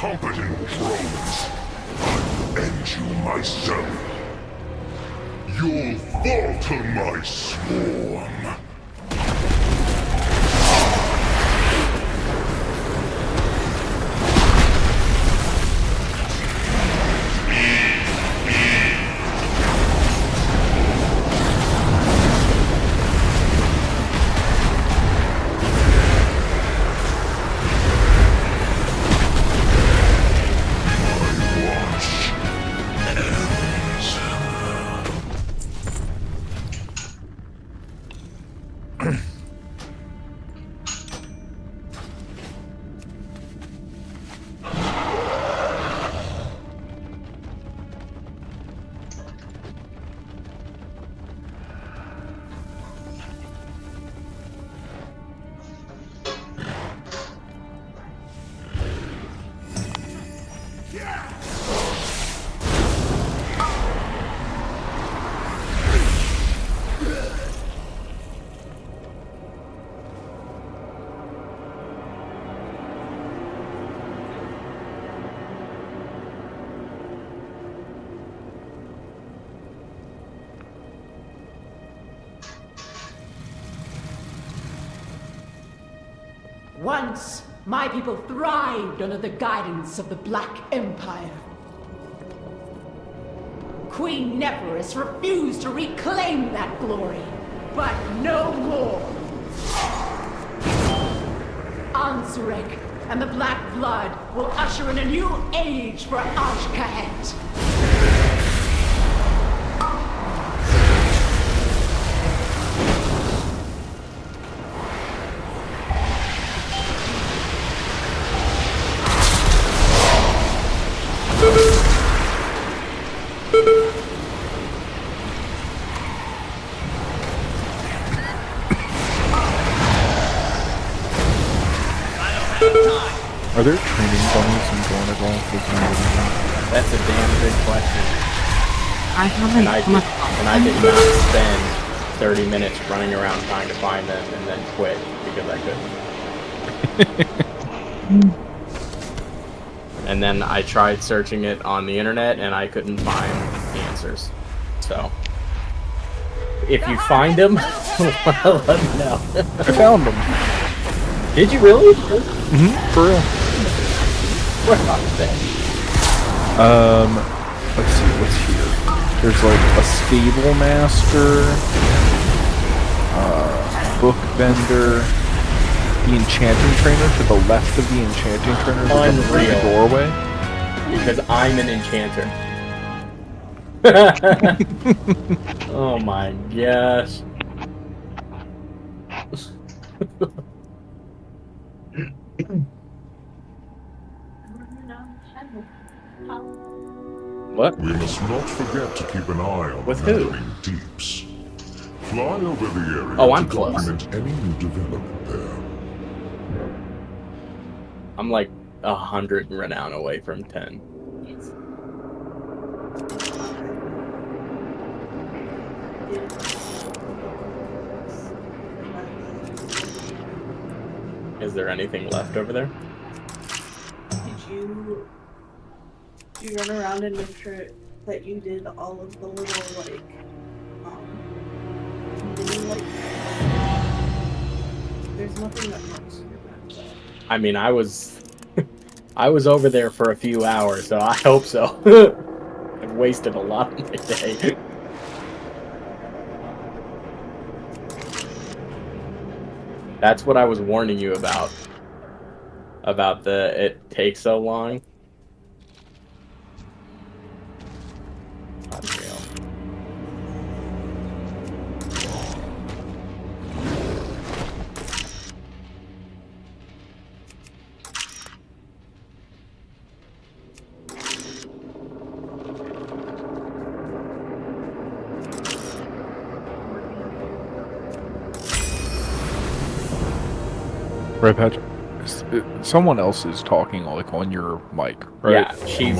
incompetent drones. I'll end you myself. You'll fall to my swarm. Once, my people thrived under the guidance of the Black Empire. Queen Neferis refused to reclaim that glory, but no more. Ansurek and the Black Blood will usher in a new age for Ashkahet. Are there training bunnies in Dornagal? That's a damn good question. I haven't and I did not spend 30 minutes running around trying to find them and then quit because I couldn't. And then I tried searching it on the internet and I couldn't find answers. So, if you find them, let me know. I found them. Did you really? For real. Where are they? Let's see what's here. There's like a stable master, book vendor, the enchanting trainer to the left of the enchanting trainer. There's a doorway. Because I'm an enchanter. Oh my gosh. What? We must not forget to keep an eye on With the who? meddling deeps. Fly over the area Oh, I'm to close. document any new development there. I'm like 100 renown away from 10. Is there anything left over there? Did you run around and make sure that you did all of the little there's nothing that helps you back there. I mean, I was over there for a few hours, so I hope so. I've wasted a lot of my day. That's what I was warning you about. About it takes so long. Unreal. Right, Patrick. Someone else is talking like on your mic, right? Yeah, she's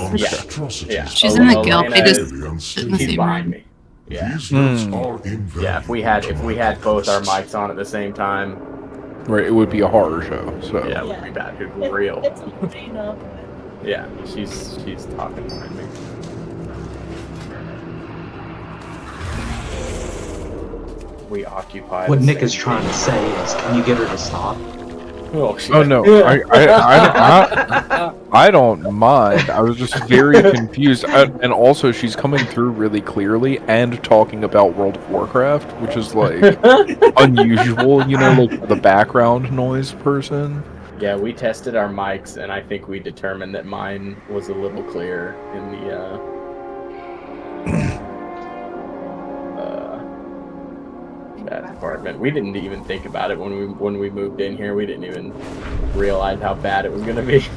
She's in the guild. They just she's in the same behind room. me. Yeah. Yeah, if we had both our mics on at the same time, right, it would be a horror show. So yeah, it would be bad. It would be real. It's a Dana, Yeah, she's talking behind me. We occupy. What Nick is trying to say is, can you get her to stop? Oh, Oh no, I don't mind. I was just very confused, and also she's coming through really clearly and talking about World of Warcraft, which is like unusual, you know, like the background noise person. Yeah, we tested our mics, and I think we determined that mine was a little clearer in the chat department. We didn't even think about it when we moved in here. We didn't even realize how bad it was gonna be. It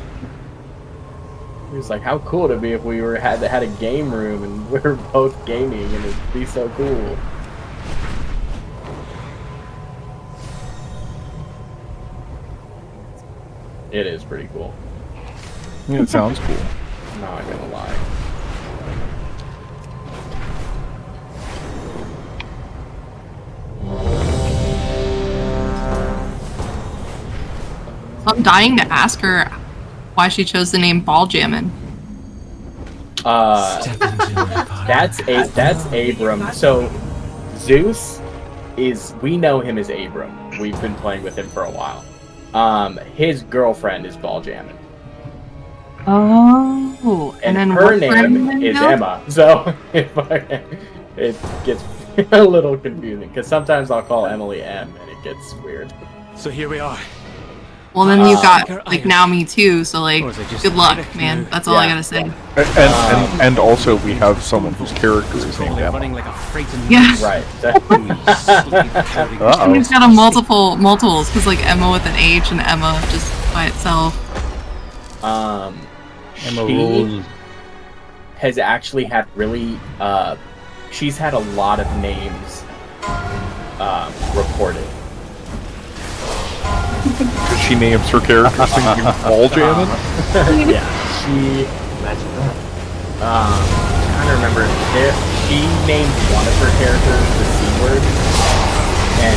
was like, how cool it'd be if we had a game room and we were both gaming, and it'd be so cool. It is pretty cool. Yeah, it sounds cool. I'm not gonna lie. I'm dying to ask her why she chose the name Ball Jammin'. That's Abram. So Zeus we know him as Abram. We've been playing with him for a while. His girlfriend is Ball Jammin'. Oh, and then her name is Emma. So it gets a little confusing because sometimes I'll call Emily M and it gets weird. So here we are. Well, then you got like now me too. So like, good luck, man. That's all I gotta say. And also we have someone whose character is named Emma. Yeah. Right. He's got a multiples because like Emma with an H and Emma just by itself. Emma Rose has actually had really she's had a lot of names reported. She names her character thinking Ball Jammin'? Yeah, she imagine that. I'm trying to remember. She named one of her characters the C word, and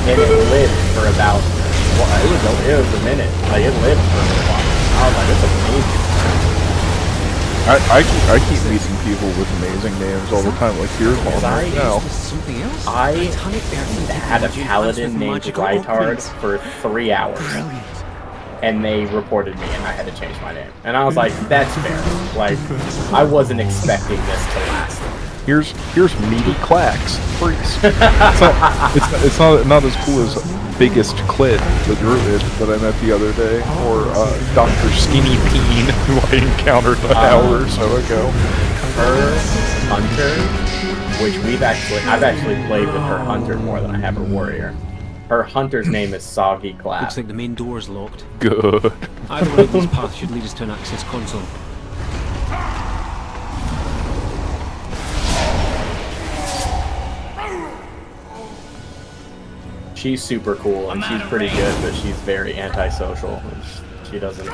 it lived for about it was a minute. Like it lived for a while. I was like, it's amazing. I keep meeting people with amazing names all the time. Like here's one right now. I had a paladin named Rytard for 3 hours, and they reported me, and I had to change my name. And I was like, that's fair. Like, I wasn't expecting this to last. Here's meaty Clax Priest. It's not as cool as Biggest Clit, the druid that I met the other day, or Dr. Skinny Peen, who I encountered an hour or so ago. Her hunter, which I've actually played with her hunter more than I have her warrior. Her hunter's name is Soggy Clap. Looks like the main door's locked. Good. Either one of these paths should lead us to an access console. She's super cool and she's pretty good, but she's very antisocial. She doesn't.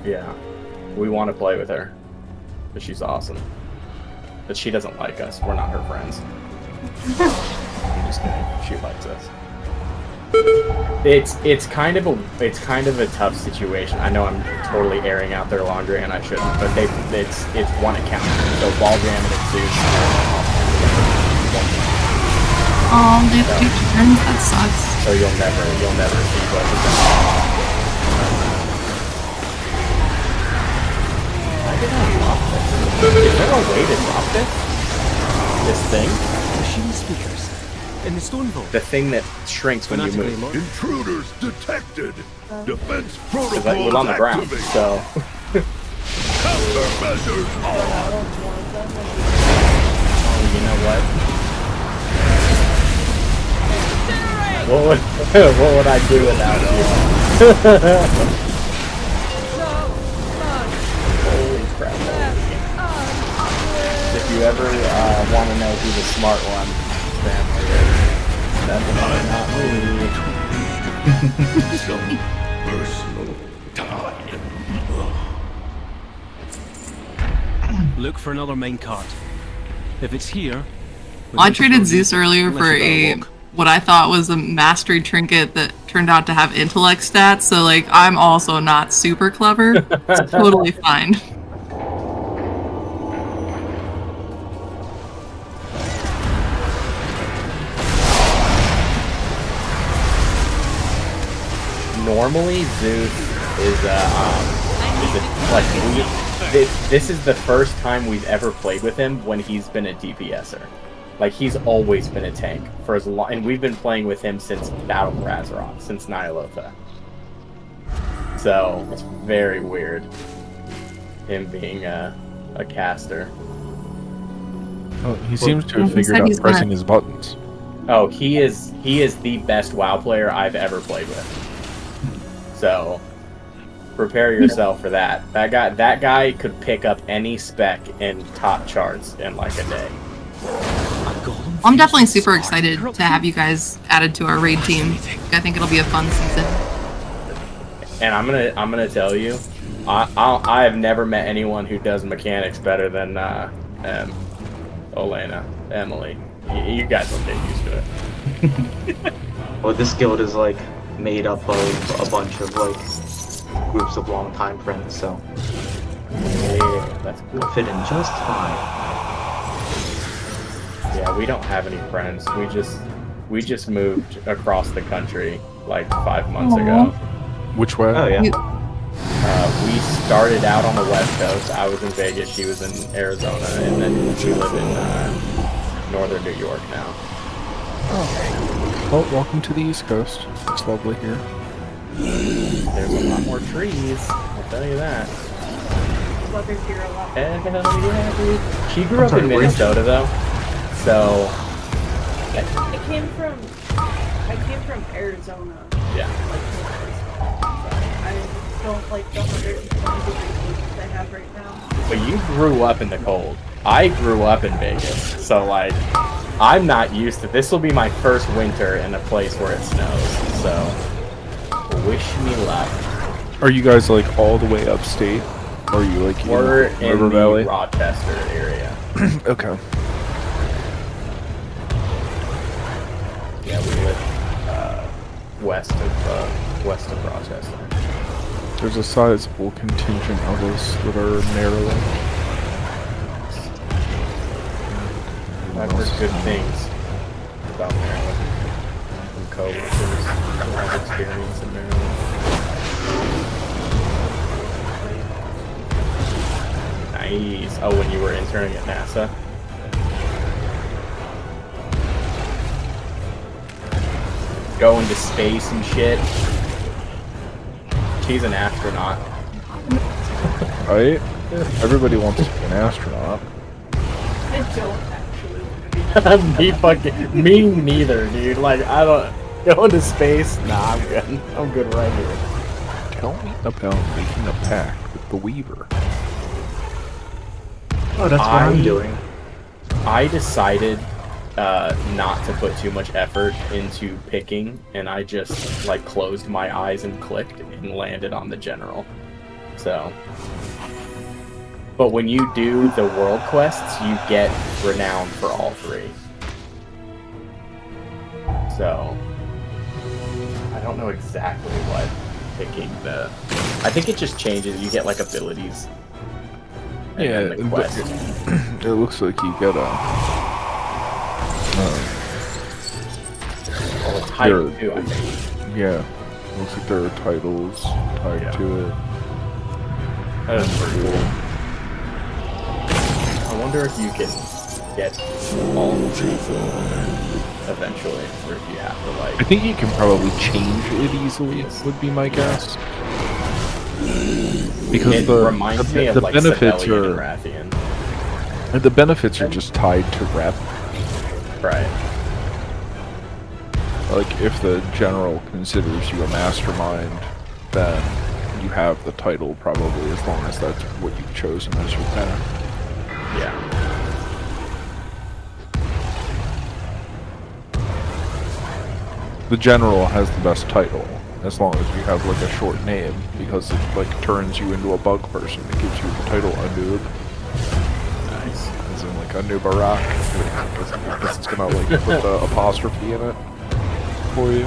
Yeah, we want to play with her, but she's awesome. But she doesn't like us. We're not her friends. I'm just kidding. She likes us. It's kind of a tough situation. I know I'm totally airing out their laundry and I shouldn't, but it's one account. So Ball Jammin' and Zeus. Oh, they have 2 turns. That sucks. So you'll never see both of them. Why did I drop this? Is there a way to drop this thing? Machine speakers in the stone vault. The thing that shrinks when you move. Intruders detected. Defense Because protocol we're on the ground, activated. so. Countermeasures on. You know what? What would I do without you? Holy crap. If you ever want to know who the smart one family is, definitely not me. Some personal time. Look for another minecart. If it's here... Well, I traded Zeus earlier for what I thought was a mastery trinket that turned out to have intellect stats, so like I'm also not super clever. It's totally fine. Normally Zeus is this is the first time we've ever played with him when he's been a DPSer. Like, he's always been a tank for as long, and we've been playing with him since Battle for Azeroth, since Ny'alotha. So it's very weird him being a caster. Oh, he seems to have figured out pressing his buttons. Oh, he is the best WoW player I've ever played with. So prepare yourself for that. That guy could pick up any spec in top charts in like a day. I'm definitely super excited to have you guys added to our raid team. I think it'll be a fun season. And I'm gonna tell you, I have never met anyone who does mechanics better than Olena, Emily. You guys will get used to it. Well, this guild is like made up of a bunch of like groups of longtime friends, so yeah, that's cool. Fit in just fine. Yeah, we don't have any friends. We just moved across the country like 5 months ago. Which way? Oh yeah. We started out on the West Coast. I was in Vegas. She was in Arizona, and then we live in northern New York now. Oh. Well, welcome to the East Coast. It's lovely here. There's a lot more trees. I'll tell you that. Weather here a lot. Hell yeah, dude. She grew up in Minnesota, though. So I came from Arizona. Yeah. I don't like the 120 degrees they have right now. But you grew up in the cold. I grew up in Vegas, so like I'm not used to this. Will be my first winter in a place where it snows. So wish me luck. Are you guys like all the way upstate? Or are you like we're in in River the Valley? Rochester area? Okay. Yeah, we live west of Rochester. There's a sizable contingent of us that are in Maryland. I've heard good things about Maryland from coworkers who have experience in Maryland. Nice. Oh, when you were interning at NASA? Going to space and shit. She's an astronaut. Right? Everybody wants to be an astronaut. I don't actually. Me neither, dude. Like, I don't... Going to space? Nah, I'm good. I'm good right here. Tell me about making a pact with the Weaver. Oh, that's what I'm doing. I decided not to put too much effort into picking, and I just like closed my eyes and clicked and landed on the general. So, but when you do the world quests, you get renown for all three. So, I don't know exactly what picking the. I think it just changes. You get like abilities. Yeah, the quest. It looks like you get a. Oh, it's heightened too, I think. Yeah, looks like there are titles tied to it. That is pretty cool. I wonder if you can get all three eventually, or if you have to like. I think you can probably change it easily. Would be my guess. Because it reminds me of the like benefits Sibelian are and Rathian. the benefits are just tied to rep. Right. Like if the general considers you a mastermind, then you have the title probably as long as that's what you've chosen as your path. Yeah. The general has the best title, as long as you have like a short name, because it like turns you into a bug person. It gives you the title a noob. Nice. As in like a noobarak. It's gonna like put the apostrophe in it for you.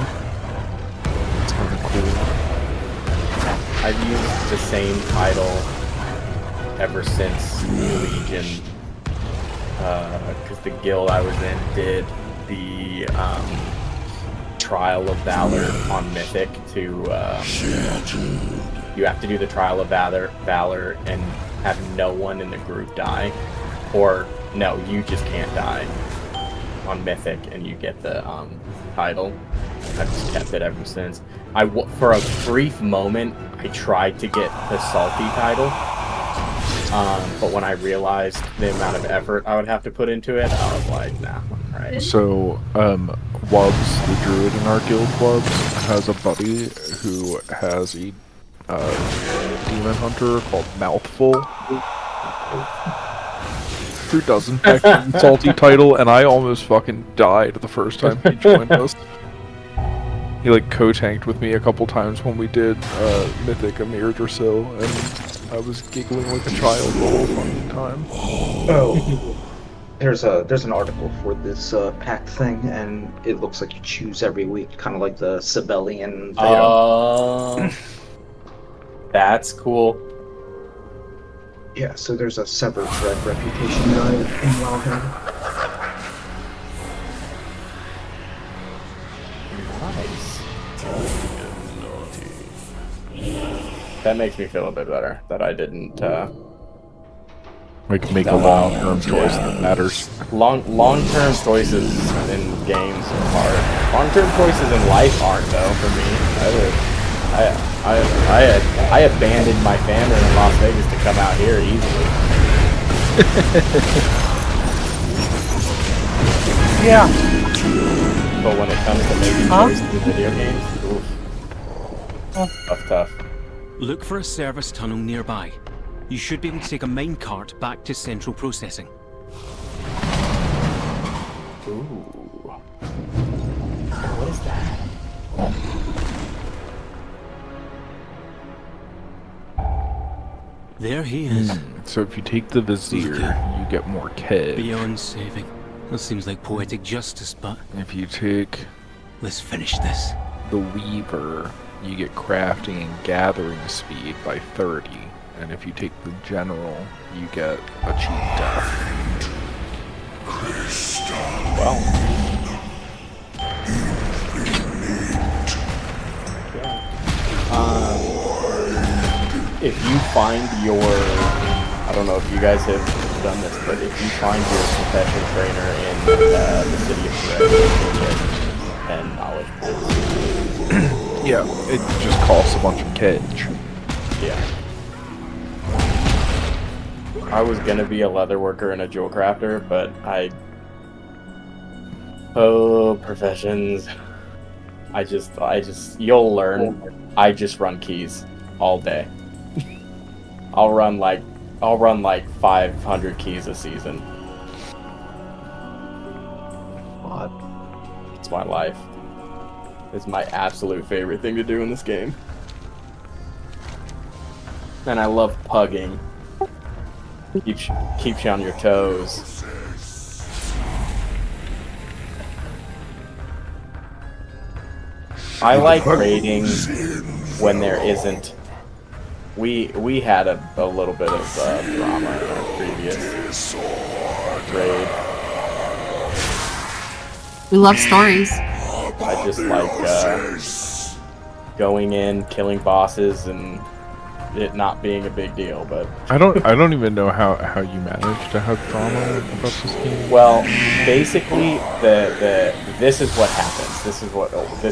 kind of cool. I've used the same title ever since Legion, because the guild I was in did the Trial of Valor on Mythic to, you have to do the Trial of Valor and have no one in the group die, or no, you just can't die on Mythic and you get the title. I've just kept it ever since. For a brief moment, I tried to get the Salty title, but when I realized the amount of effort I would have to put into it, I was like, nah, alright. So, Wubbs, the druid in our guild, Wubbs, has a buddy who has a demon hunter called Mouthful, who doesn't have the Salty title, and I almost fucking died the first time he joined us. He like co-tanked with me a couple times when we did Mythic a mirror or so, and I was giggling like a child the whole fucking time. Oh, there's an article for this pact thing, and it looks like you choose every week, kind of like the Sibelian. That's cool. Yeah, so there's a Severed Dread reputation guide in Wildhead. Nice. That makes me feel a bit better that I didn't like make a long-term choice that matters. Long-term choices in games are hard. Long-term choices in life aren't though for me. I abandoned my family in Las Vegas to come out here easily. Yeah. But when it comes to making choices in video games, oof. Tough. Look for a service tunnel nearby. You should be able to take a minecart back to central processing. Ooh. What is that? There he is. So if you take the Vizier, you get more Kedge. Beyond saving. That seems like poetic justice, but... If you take... Let's finish this. The Weaver, you get crafting and gathering speed by 30. And if you take the General, you get a cheap death. Well... if you find your, I don't know if you guys have done this, but if you find your professional trainer in the city of Dread, and knowledge points. Yeah, it just costs a bunch of Kedge. Yeah. I was gonna be a leather worker and a jewel crafter, but professions. I just, you'll learn. I just run keys all day. I'll run like 500 keys a season. What? It's my life. It's my absolute favorite thing to do in this game. And I love pugging. Keeps you on your toes. I like raiding when there isn't. We had a little bit of drama in our previous raid. We love stories. I just like going in, killing bosses, and it not being a big deal. But I don't even know how you managed to have drama about this game. Well, basically, this is what happens. This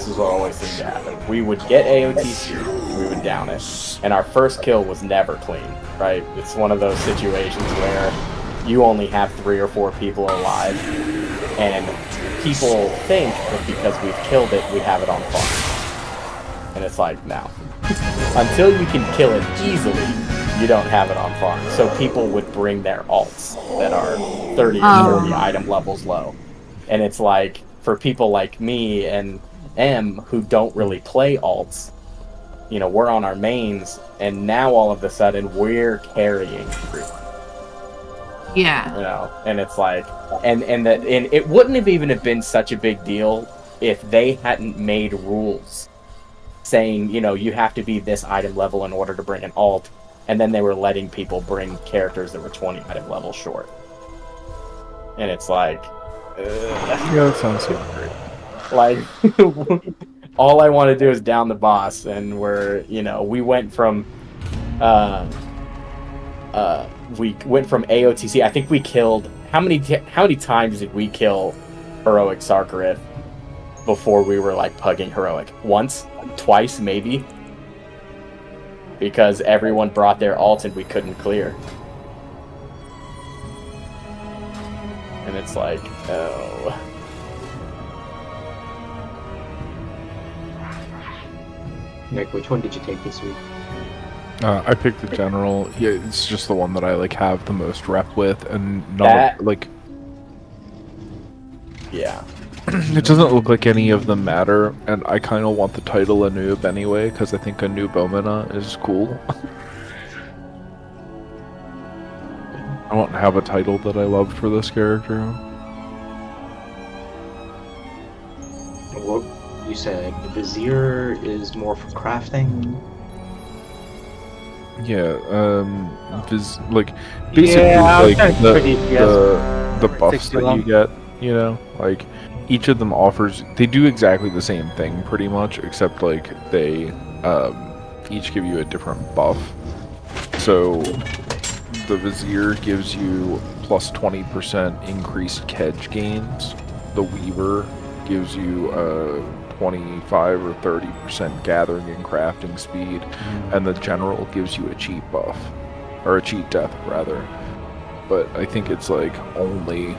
is what always seemed to happen. We would get AOTC, we would down it, and our first kill was never clean. Right? It's one of those situations where you only have 3 or 4 people alive, and people think that because we've killed it, we have it on farm. And it's like, no. Until you can kill it easily, you don't have it on farm. So people would bring their alts that are 30 or 40 item levels low. And it's like, for people like me and M who don't really play alts, you know, we're on our mains, and now all of a sudden we're carrying everyone. Yeah. You know, and it's like, and it wouldn't have even have been such a big deal if they hadn't made rules saying, you know, you have to be this item level in order to bring an alt, and then they were letting people bring characters that were 20 item levels short. And it's like, yeah, that sounds so great. Like, all I want to do is down the boss, and we went from AOTC. I think we killed how many times did we kill heroic Sarkarith before we were like pugging heroic? Once, twice, maybe, because everyone brought their alt and we couldn't clear. And it's like, oh. Nick, which one did you take this week? I picked the general. Yeah, it's just the one that I like have the most rep with, and not like. Yeah. It doesn't look like any of them matter, and I kind of want the title a noob anyway, because I think a noob Omina is cool. I want to have a title that I loved for this character. What you said, the Vizier is more for crafting? Yeah, basically, like, the buffs that you get, you know, like, each of them offers, they do exactly the same thing, pretty much, except, like, they, each give you a different buff. So, the Vizier gives you plus 20% increased Kedge gains, the Weaver gives you, 25 or 30% gathering and crafting speed, and the general gives you a cheat buff, or a cheat death rather. But I think it's like only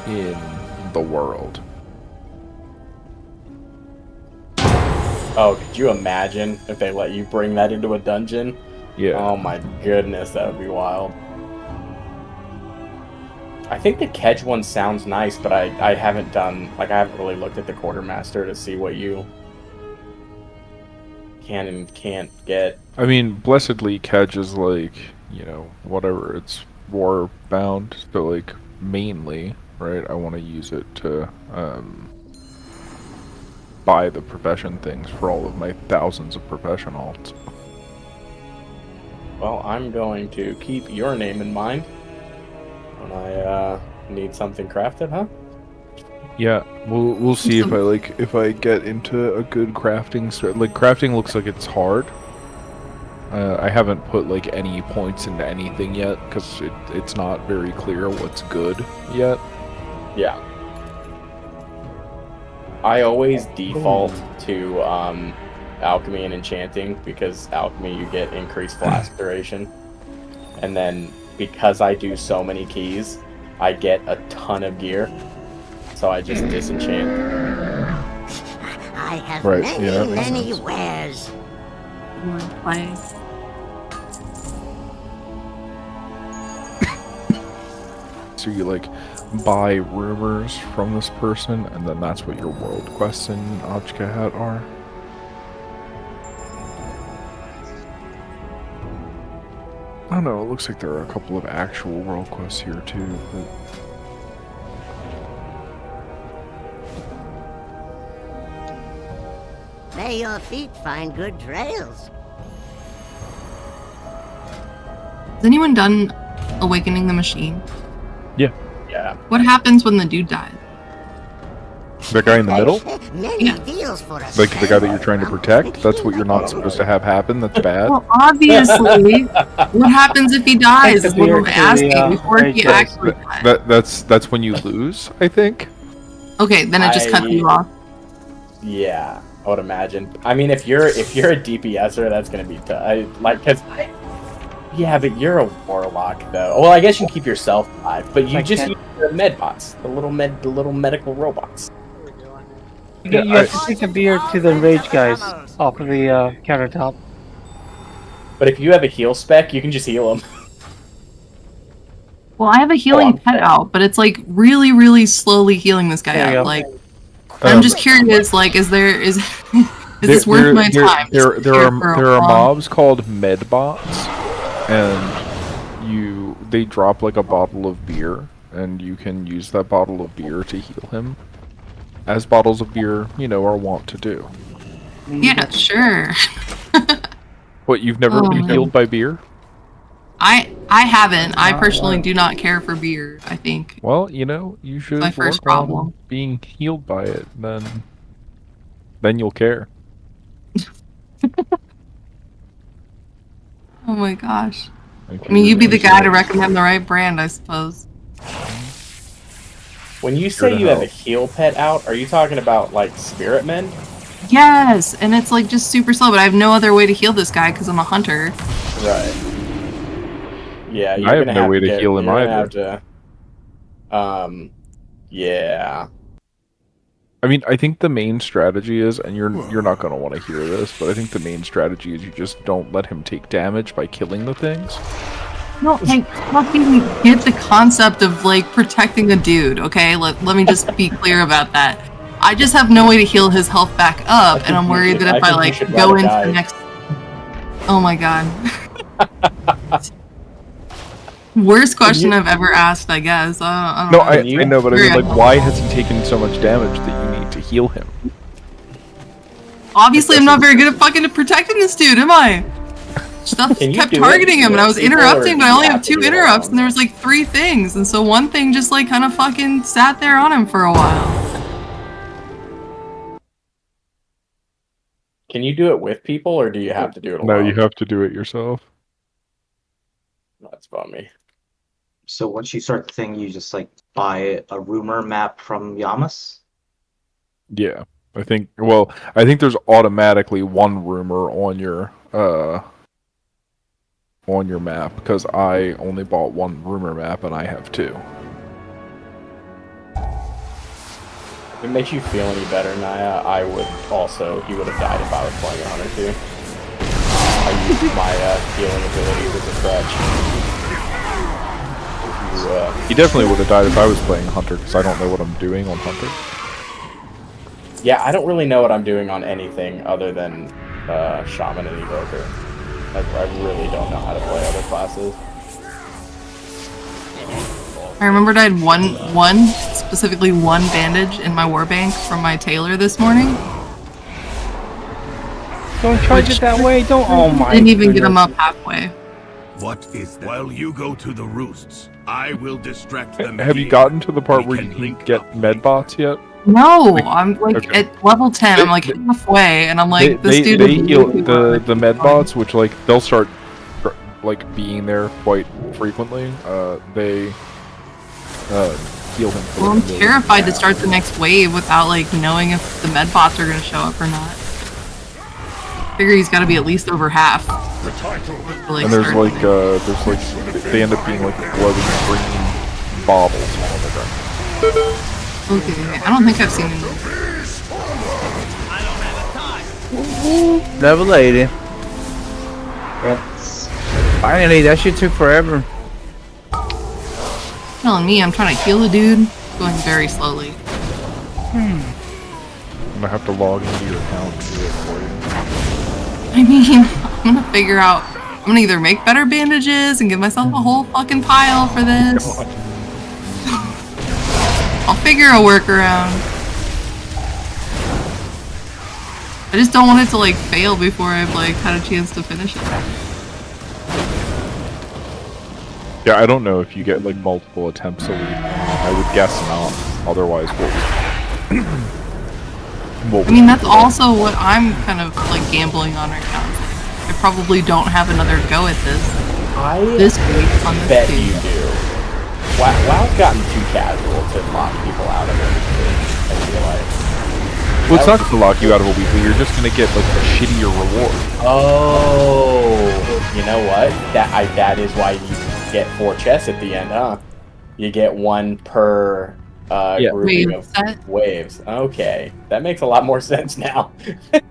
in the world. Oh, could you imagine if they let you bring that into a dungeon? Yeah. Oh my goodness, that would be wild. I think the Kedge one sounds nice, but I haven't really looked at the Quartermaster to see what you can and can't get. I mean, blessedly, Kedge is like, you know, whatever, it's war bound, so like, mainly, right, I want to use it to, buy the profession things for all of my thousands of profession alts. Well, I'm going to keep your name in mind when I need something crafted, huh? Yeah, we'll see if I get into a good crafting like crafting looks like it's hard. I haven't put like any points into anything yet because it's not very clear what's good yet. Yeah. I always default to alchemy and enchanting because alchemy you get increased flask duration, and then because I do so many keys, I get a ton of gear, so I just disenchant. I have Right, many wares. Play. So you like buy rumors from this person, and then that's what your world quests in Ochka Hat are. I don't know, it looks like there are a couple of actual world quests here too, but... May your feet find good trails. Has anyone done Awakening the Machine? Yeah. Yeah. What happens when the dude dies? The guy in the middle? Many deals for us. Like the guy that you're trying to protect? That's what you're not supposed to have happen? That's bad? Well, obviously. What happens if he dies is what I'm asking before he actually dies. That's when you lose, I think? Okay, then it just cuts you off. Yeah, I would imagine. I mean, if you're a DPSer, that's gonna be tough. Yeah, but you're a warlock though. Well, I guess you keep yourself alive, but you just use the medbots, the little medical robots. You have to take a beer to the rage guys off of the countertop. But if you have a heal spec, you can just heal them. Well, I have a healing pet out, but it's like really, really slowly healing this guy out. Like, I'm just curious. Like, is this worth my time? There are mobs called medbots, and they drop like a bottle of beer, and you can use that bottle of beer to heal him. as bottles of beer, are wont to do. Yeah, sure. What, you've never been healed by beer? I haven't. I personally do not care for beer, I think. Well, you should my first work problem. on being healed by it, then you'll care. Oh my gosh. I mean, you'd be the guy to recommend the right brand, I suppose. When you say you have a heal pet out, are you talking about, like, Spirit Mend? Yes, and it's like just super slow, but I have no other way to heal this guy because I'm a hunter. Right. Yeah, I have no way to heal him either. Yeah. I mean, I think the main strategy is, and you're not going to want to hear this, but I think the main strategy is you just don't let him take damage by killing the things. No, I fucking get the concept of, like, protecting a dude, okay? Let me just be clear about that. I just have no way to heal his health back up, and I'm worried that if I, like, go into the next... Oh my god. Worst question I've ever asked, I guess. I don't know. I know, but I mean, like, why has he taken so much damage that you need to heal him? Obviously, I'm not very good at fucking protecting this dude, am I? Stuff kept targeting him, and I was interrupting, but I only have 2 interrupts, and there was, like, 3 things, and so one thing just, like, kind of fucking sat there on him for a while. Can you do it with people, or do you have to do it alone? No, you have to do it yourself. That's bummy. So once you start the thing, you just like buy a rumor map from Yamas? Yeah. I think there's automatically one rumor on your map, because I only bought one rumor map and I have 2. If it makes you feel any better, Naya, he would have died if I was playing Hunter too. I used my healing abilities as a crutch. He definitely would have died if I was playing Hunter, because I don't know what I'm doing on Hunter. Yeah, I don't really know what I'm doing on anything other than Shaman and Evoker. I really don't know how to play other classes. I remembered I had specifically one bandage in my warbank from my tailor this morning. Don't charge it that way. Don't. Oh my. Didn't even get him up halfway. What is that? While you go to the roosts, I will distract them. Have you gotten to the part where you can get medbots yet? No, I'm like at level 10. I'm like halfway, and I'm like, this dude. They heal the medbots, which like they'll start like being there quite frequently. They heal him. Well, I'm terrified to start the next wave without like knowing if the medbots are gonna show up or not. Figure he's got to be at least over half. And there's like they end up being like glowing green baubles all the time. Okay, I don't think I've seen him. Level 80. Finally, that shit took forever. Telling me I'm trying to heal a dude, going very slowly. I'm gonna have to log into your account and do it for you. I mean, I'm gonna figure out. I'm gonna either make better bandages and give myself a whole fucking pile for this. I'll figure a workaround. I just don't want it to like fail before I've like had a chance to finish it. Yeah, I don't know if you get like multiple attempts a week. I would guess not. Otherwise, I mean, that's also what I'm kind of like gambling on right now. I probably don't have another go at this. This week on this bet you do. WoW's gotten too casual to lock people out of it. I feel like. Well, it's not to lock you out of a weekly. You're just gonna get like a shittier reward. Oh, you know what? That is why you get 4 chests at the end, huh? You get 1 per grouping of waves. Okay, that makes a lot more sense now. You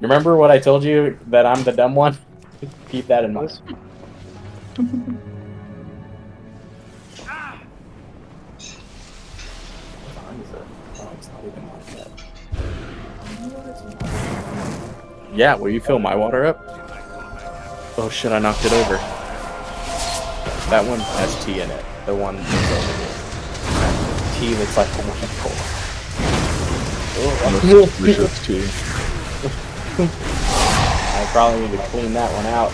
remember what I told you, that I'm the dumb one? Keep that in mind. Yeah, will you fill my water up? Oh shit, I knocked it over. That one has tea in it. The one that's over here. Tea looks like a white cola. That's delicious tea. I probably need to clean that one out.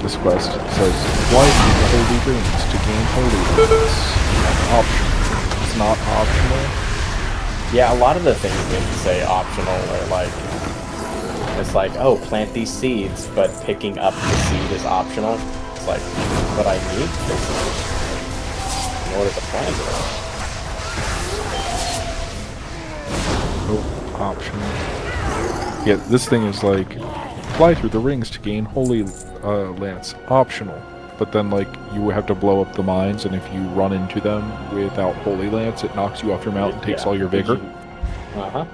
This quest says, fly through the holy rings to gain holy rings. Optional. It's not optional. Yeah, a lot of the things didn't say optional, or like, it's like, oh, plant these seeds, but picking up the seed is optional. It's like, but I need this in order to plant it. Oh, optional. Yeah, this thing is like, fly through the rings to gain holy lance. Optional. But then, like, you have to blow up the mines, and if you run into them without holy lance, it knocks you off your mount and takes all your vigor. Uh-huh.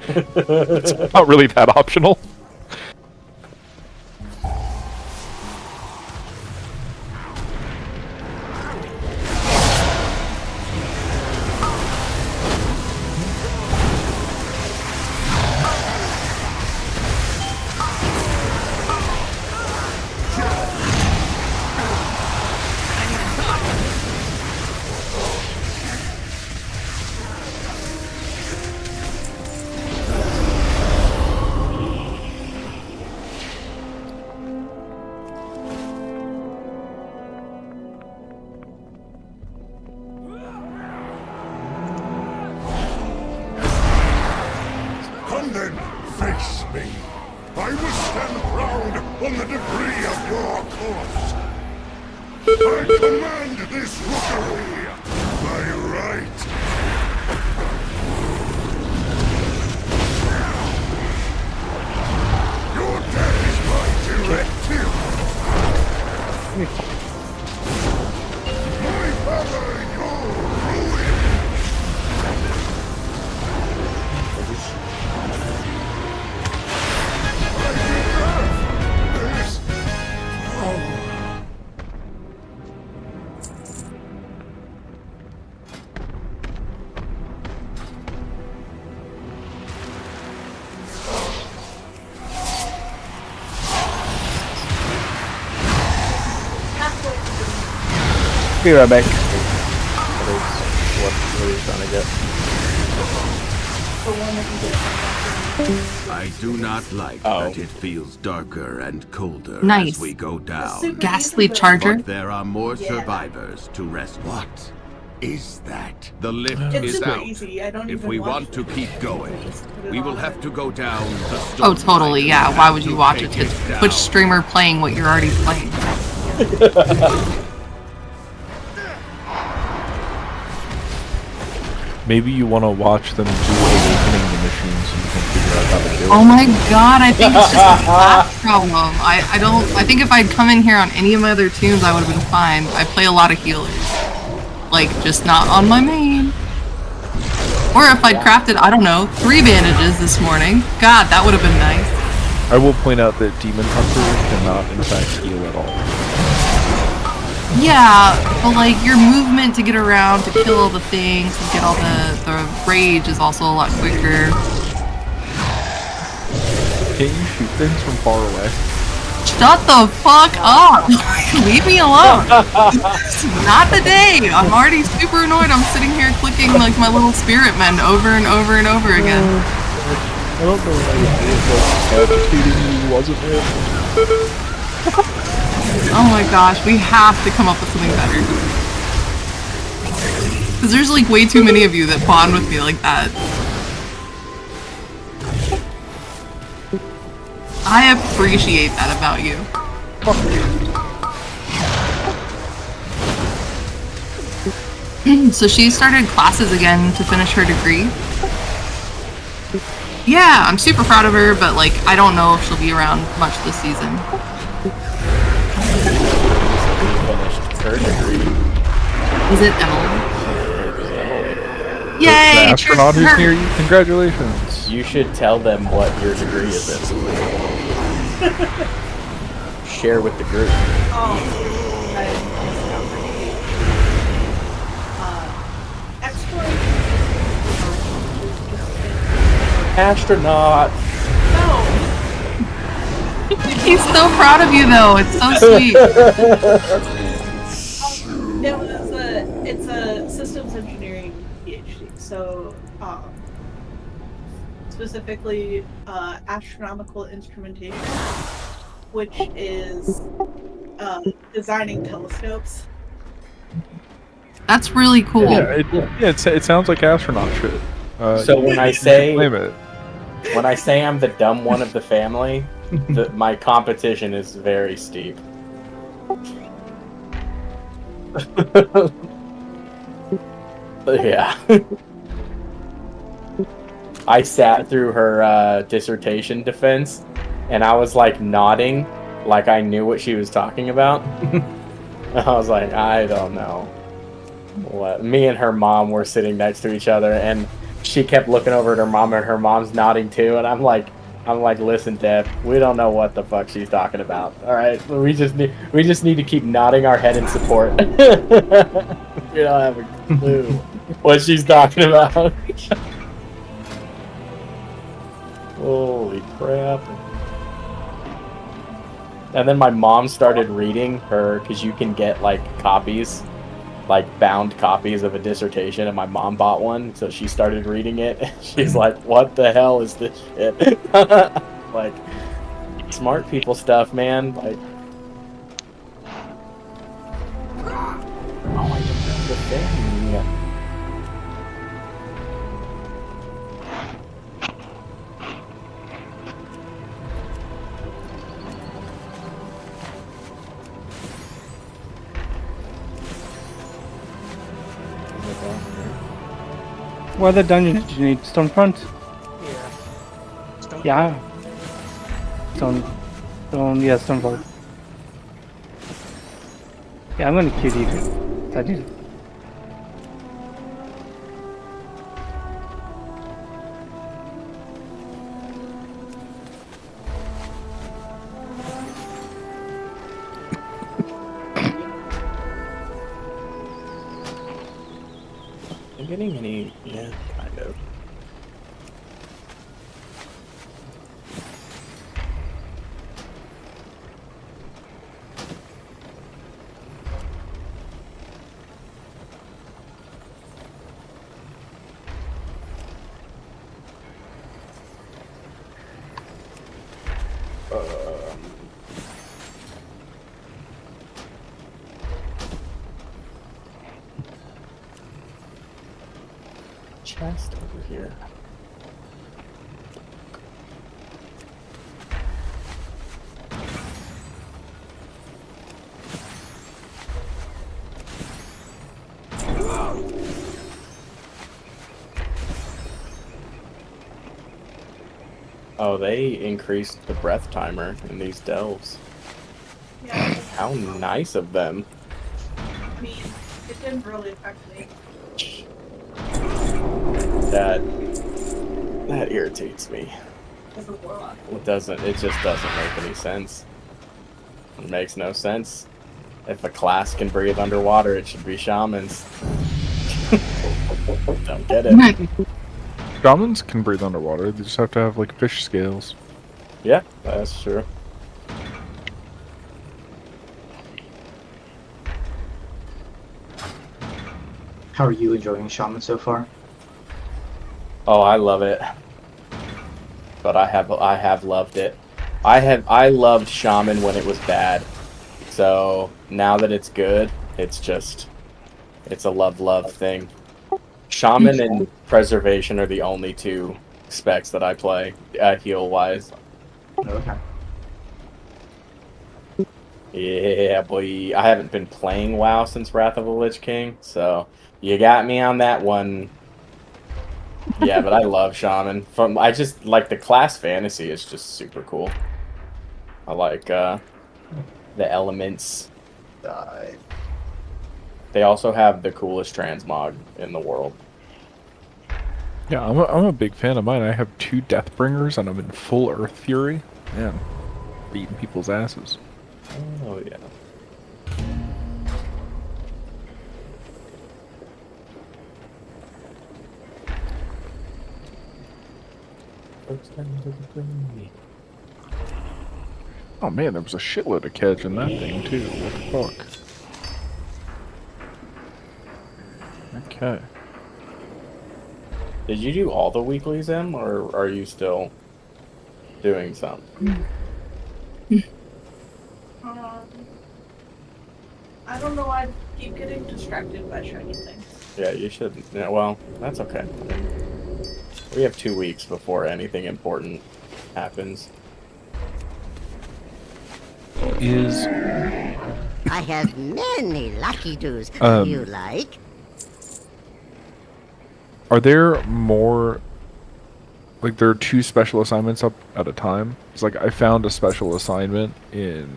It's not really that optional. Come then, face me. I will stand proud on the debris of your corpse. I command this rookery by right. Your death is my directive. My father, your ruin. Be right back. What are you trying to get? I do not like that it feels darker and colder Nice. as we go down. Ghastly charger. But there are more survivors to rest. What is that? The lift It's is super out. easy. I don't If even we watch want to it. keep going, we will have to go down the stone. Oh, totally, yeah. Why would you watch it? Take It's it down. Twitch streamer playing what you're already playing. Maybe you want to watch them do awakening the machine so you can figure out how to do it. Oh my god, I think it's just a class problem. I think if I'd come in here on any of my other tunes, I would have been fine. I play a lot of healers. Like, just not on my main. Or if I'd crafted, I don't know, 3 bandages this morning. God, that would have been nice. I will point out that Demon Hunter cannot in fact heal at all. Yeah, but like, your movement to get around, to kill all the things, and get all the rage is also a lot quicker. Can't you shoot things from far away? Shut the fuck up! Leave me alone! It's not the day! I'm already super annoyed. I'm sitting here clicking like my little spirit men over and over and over again. I don't know why agitating you wasn't it. Oh my gosh, we have to come up with something better. Because there's like way too many of you that bond with me like that. I appreciate that about you. So she started classes again to finish her degree. Yeah, I'm super proud of her, but like, I don't know if she'll be around much this season. Her degree. Is it Emily? Yay! The astronaut who's near you. Congratulations. You should tell them what your degree is in. Share with the group. Astronaut. He's so proud of you, though. It's so sweet. It's a systems engineering PhD. So, specifically, astronomical instrumentation, which is designing telescopes. That's really cool. Yeah, it sounds like astronaut shit. So when I say claim it. when I say I'm the dumb one of the family, my competition is very steep. Yeah. I sat through her dissertation defense, and I was like nodding, like I knew what she was talking about. I was like, I don't know. What? Me and her mom were sitting next to each other, and she kept looking over at her mom, and her mom's nodding too. And I'm like, listen, Deb, we don't know what the fuck she's talking about. All right, we just need to keep nodding our head in support. We don't have a clue what she's talking about. Holy crap. And then my mom started reading her, because you can get like copies, like bound copies of a dissertation, and my mom bought one, so she started reading it. She's like, what the hell is this shit? Like, smart people stuff, man. Like, oh, I don't have the thing. What other dungeons did you need? Stonefront? Yeah. Yeah, Stonevault. Yeah, I'm gonna kill you. I need it. I'm getting any, yeah, kind of. Chest over here. Oh, they increased the breath timer in these delves. Yeah. How nice of them. I mean, it didn't really affect me. That irritates me. As a warlock. It just doesn't make any sense. It makes no sense. If a class can breathe underwater, it should be shamans. Don't get it. Shamans can breathe underwater, they just have to have like fish scales. Yeah, that's true. How are you enjoying Shaman so far? Oh, I love it. But I have loved it. I loved Shaman when it was bad. So now that it's good, it's a love thing. Shaman and Preservation are the only two specs that I play, heal wise. Okay. Yeah, boy. I haven't been playing WoW since Wrath of the Lich King, so you got me on that one. Yeah, but I love Shaman. I just like the class fantasy is just super cool. I like the elements. They also have the coolest transmog in the world. Yeah, I'm a big fan of mine. I have 2 Deathbringers, and I'm in full Earth Fury. Man, beating people's asses. Oh yeah. Oh man, there was a shitload of catch in that thing too. What the fuck? Okay. Did you do all the weeklies, Em, or are you still doing some? I don't know. I keep getting distracted by shiny things. Yeah, you should. Yeah, well, that's okay. I mean, we have 2 weeks before anything important happens. Is I have many lucky doos. You like? Are there more? Like, there are 2 special assignments up at a time? It's like I found a special assignment in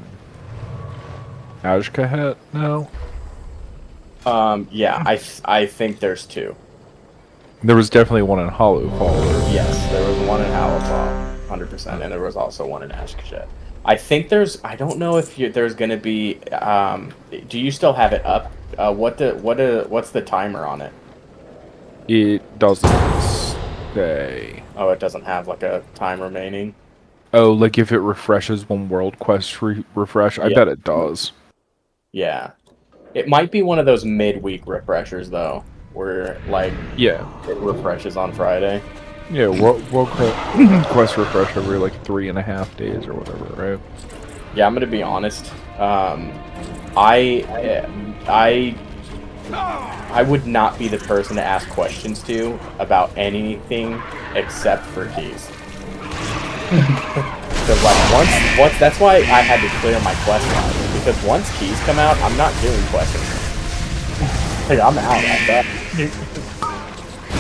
Ashkahet now. Yeah, I think there's 2. There was definitely one in Hollow Fall. Yes, there was one in Hollow Fall, 100%, and there was also one in Ashkahet. I think there's. I don't know if there's gonna be. Do you still have it up? What's the timer on it? It doesn't say. Oh, it doesn't have like a time remaining. Oh, like if it refreshes when World Quest refresh? I bet it does. Yeah, it might be one of those midweek refreshers though, where like it refreshes on Friday. Yeah, World Quest refresh every like 3.5 days or whatever, right? Yeah, I'm gonna be honest. I would not be the person to ask questions to about anything except for keys. Because like once that's why I had to clear my quest line, because once keys come out, I'm not doing questions. Like I'm out at that.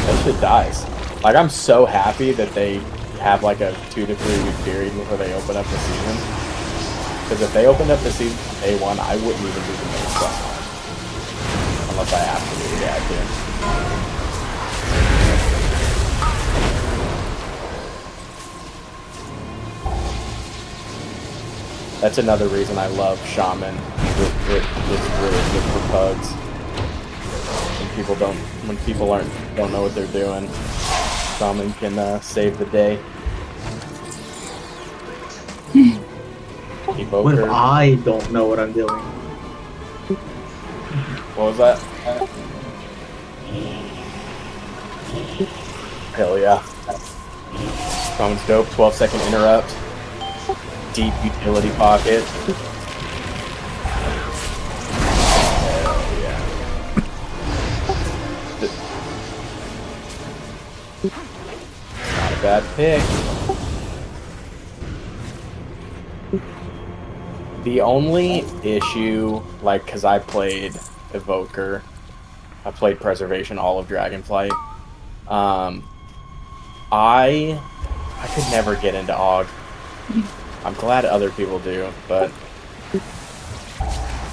That shit dies. Like, I'm so happy that they have, like, a 2 to 3 week period before they open up the season. Because if they opened up the season day 1, I wouldn't even do the main quest line. Unless I absolutely had to. That's another reason I love Shaman. It's really good for pugs. When people don't know what they're doing. Shaman can save the day. What if I don't know what I'm doing? What was that? Hell yeah. Shaman's dope. 12-second interrupt. Deep utility pocket. Hell yeah. Not a bad pick. The only issue, like, because I played Evoker, I played Preservation, all of Dragonflight, I could never get into AUG. I'm glad other people do, but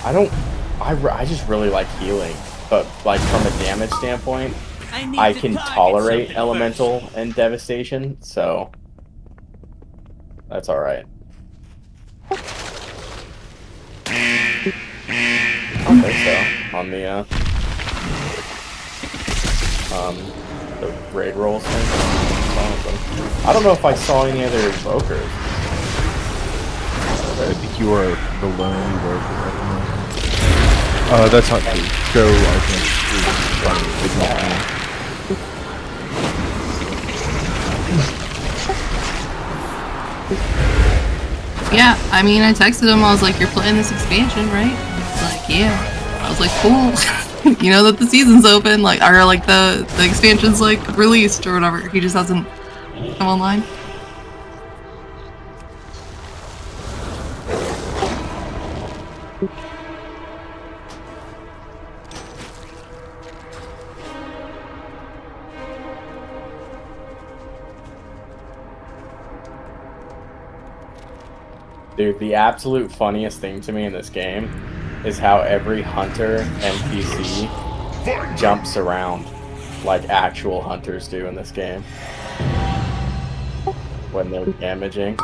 I just really like healing. But, like, from a damage standpoint, I can tolerate Elemental and Devastation, so that's alright. Okay, so on the raid rolls thing, I don't know if I saw any other Evokers. I think you are the lone Evoker at the moment. That's not true. Joe, I think, is not me. Yeah, I mean, I texted him, I was like, you're playing this expansion, right? He's like, yeah. I was like, cool. You know that the season's open, like, or like the expansion's like released or whatever. He just hasn't come online. Dude, the absolute funniest thing to me in this game is how every hunter NPC jumps around. like actual hunters do in this game when they're damaging.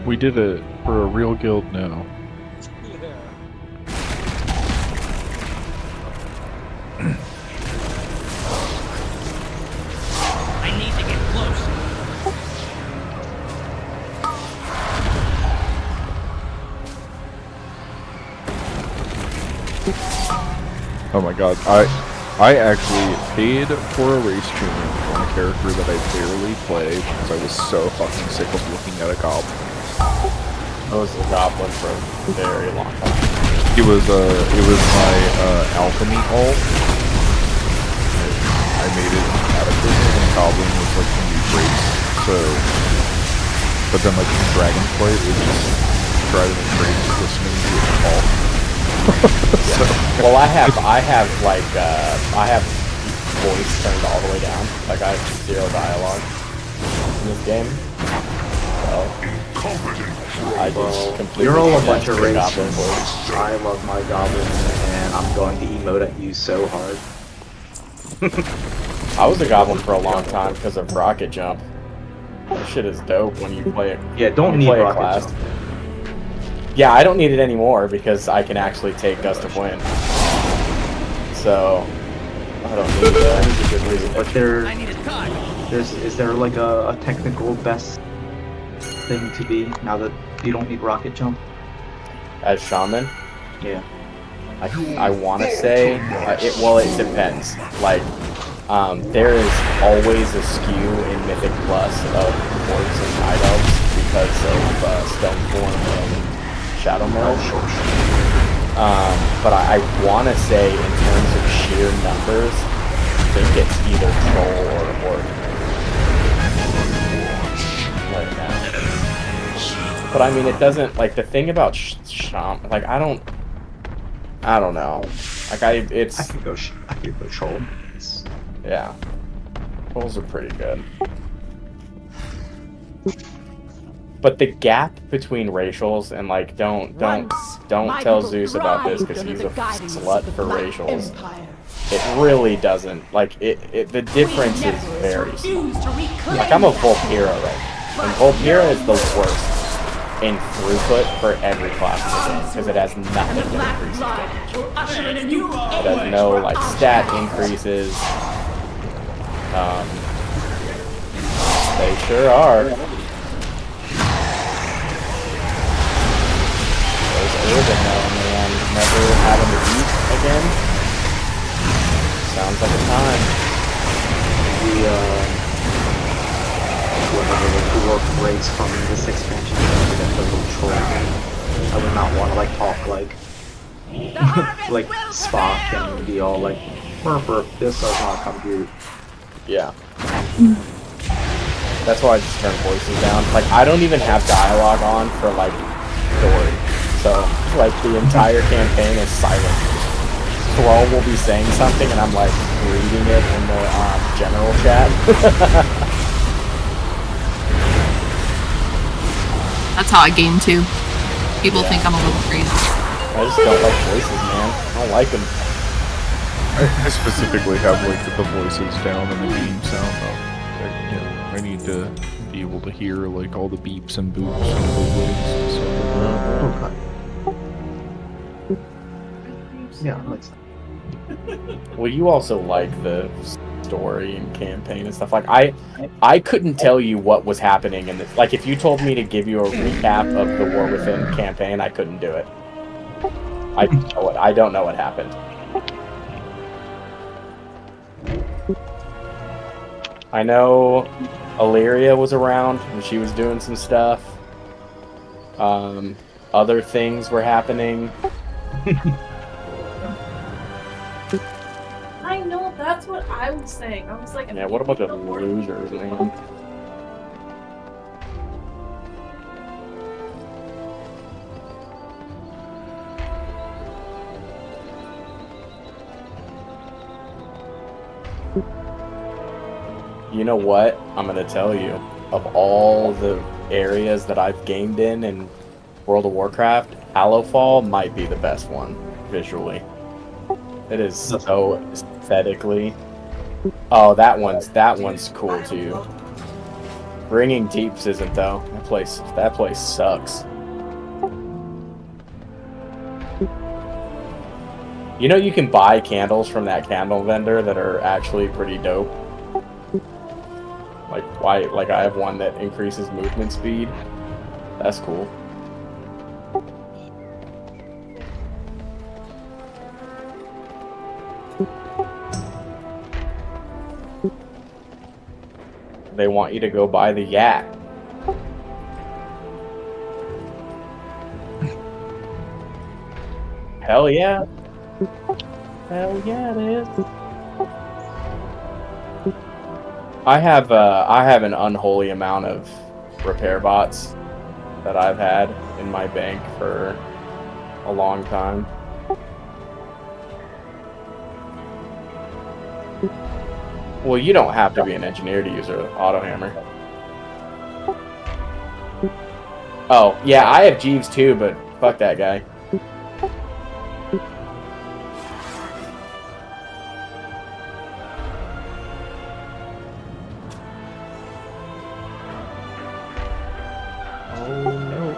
We did it for a real guild now. I need to get close. Oh my god, I actually paid for a race change on a character that I barely play because I was so fucking sick of looking at a goblin. I was a goblin for a very long time. It was my alchemy ult. I made it cataclysm and goblin was like a new race, so but then like in Dragonflight it just driving crazy listening to it talk. So. Well, I have voice turned all the way down. Like I have 0 dialogue in this game. So I just completely. You're all a bunch of goblin racists. voice. I love my goblin, and I'm going to emote at you so hard. I was a goblin for a long time because of rocket jump. That shit is dope when you play it. Yeah, don't need rocket jump. Yeah, I don't need it anymore because I can actually take Gust of Wind. So I don't need that. Good reason. But is there like a technical best thing to be now that you don't need rocket jump? As shaman? Yeah. I want to say it depends. Like there is always a skew in Mythic Plus of dwarves and night elves because of Stoneform and Shadow Mill. But I want to say in terms of sheer numbers, I think it's either troll or orc right now. But I mean, it doesn't like the thing about shaman. Like I don't know. Like I could go troll. Yeah, trolls are pretty good. But the gap between racials and like don't tell Zeus about this because he's a slut for racials. It really doesn't like it. The difference is very small. Like I'm a Volpira right now, and Volpira is the worst in throughput for every class in the game because it has nothing that increases damage. It has no like stat increases. They sure are. There's Urban though, man. Never having to eat again. Sounds like a time. Whatever the dwarf race from this expansion is the little troll. I would not want to like talk like like Spock and be all like, "Burp, this does not compute." Yeah. That's why I just turn voices down. Like, I don't even have dialogue on for, like, story. So, like, the entire campaign is silent. Thrall will be saying something, and I'm, like, reading it in the general chat. That's how I game, too. People think I'm a little crazy. I just don't like voices, man. I don't like them. I specifically have like the voices down and the game sound up. I need to be able to hear like all the beeps and boops and the and stuff like that. Yeah, well, you also like the story and campaign and stuff. Like I couldn't tell you what was happening in this. Like if you told me to give you a recap of the War Within campaign, I couldn't do it. I don't know what happened. I know Illyria was around and she was doing some stuff. Other things were happening. I know, that's what I was saying. I was like, yeah, what about the losers, man? You know what? I'm gonna tell you. Of all the areas that I've gamed in World of Warcraft, Hallowfall might be the best one, visually. It is so aesthetically. Oh, that one's cool too. Bringing Deeps isn't though. That place sucks. You know you can buy candles from that candle vendor that are actually pretty dope. Like I have one that increases movement speed. That's cool. They want you to go buy the yak. Hell yeah. Hell yeah, it is. I have an unholy amount of repair bots that I've had in my bank for a long time. Well, you don't have to be an engineer to use an auto hammer. Oh, yeah, I have Jeeves too, but fuck that guy. Oh no.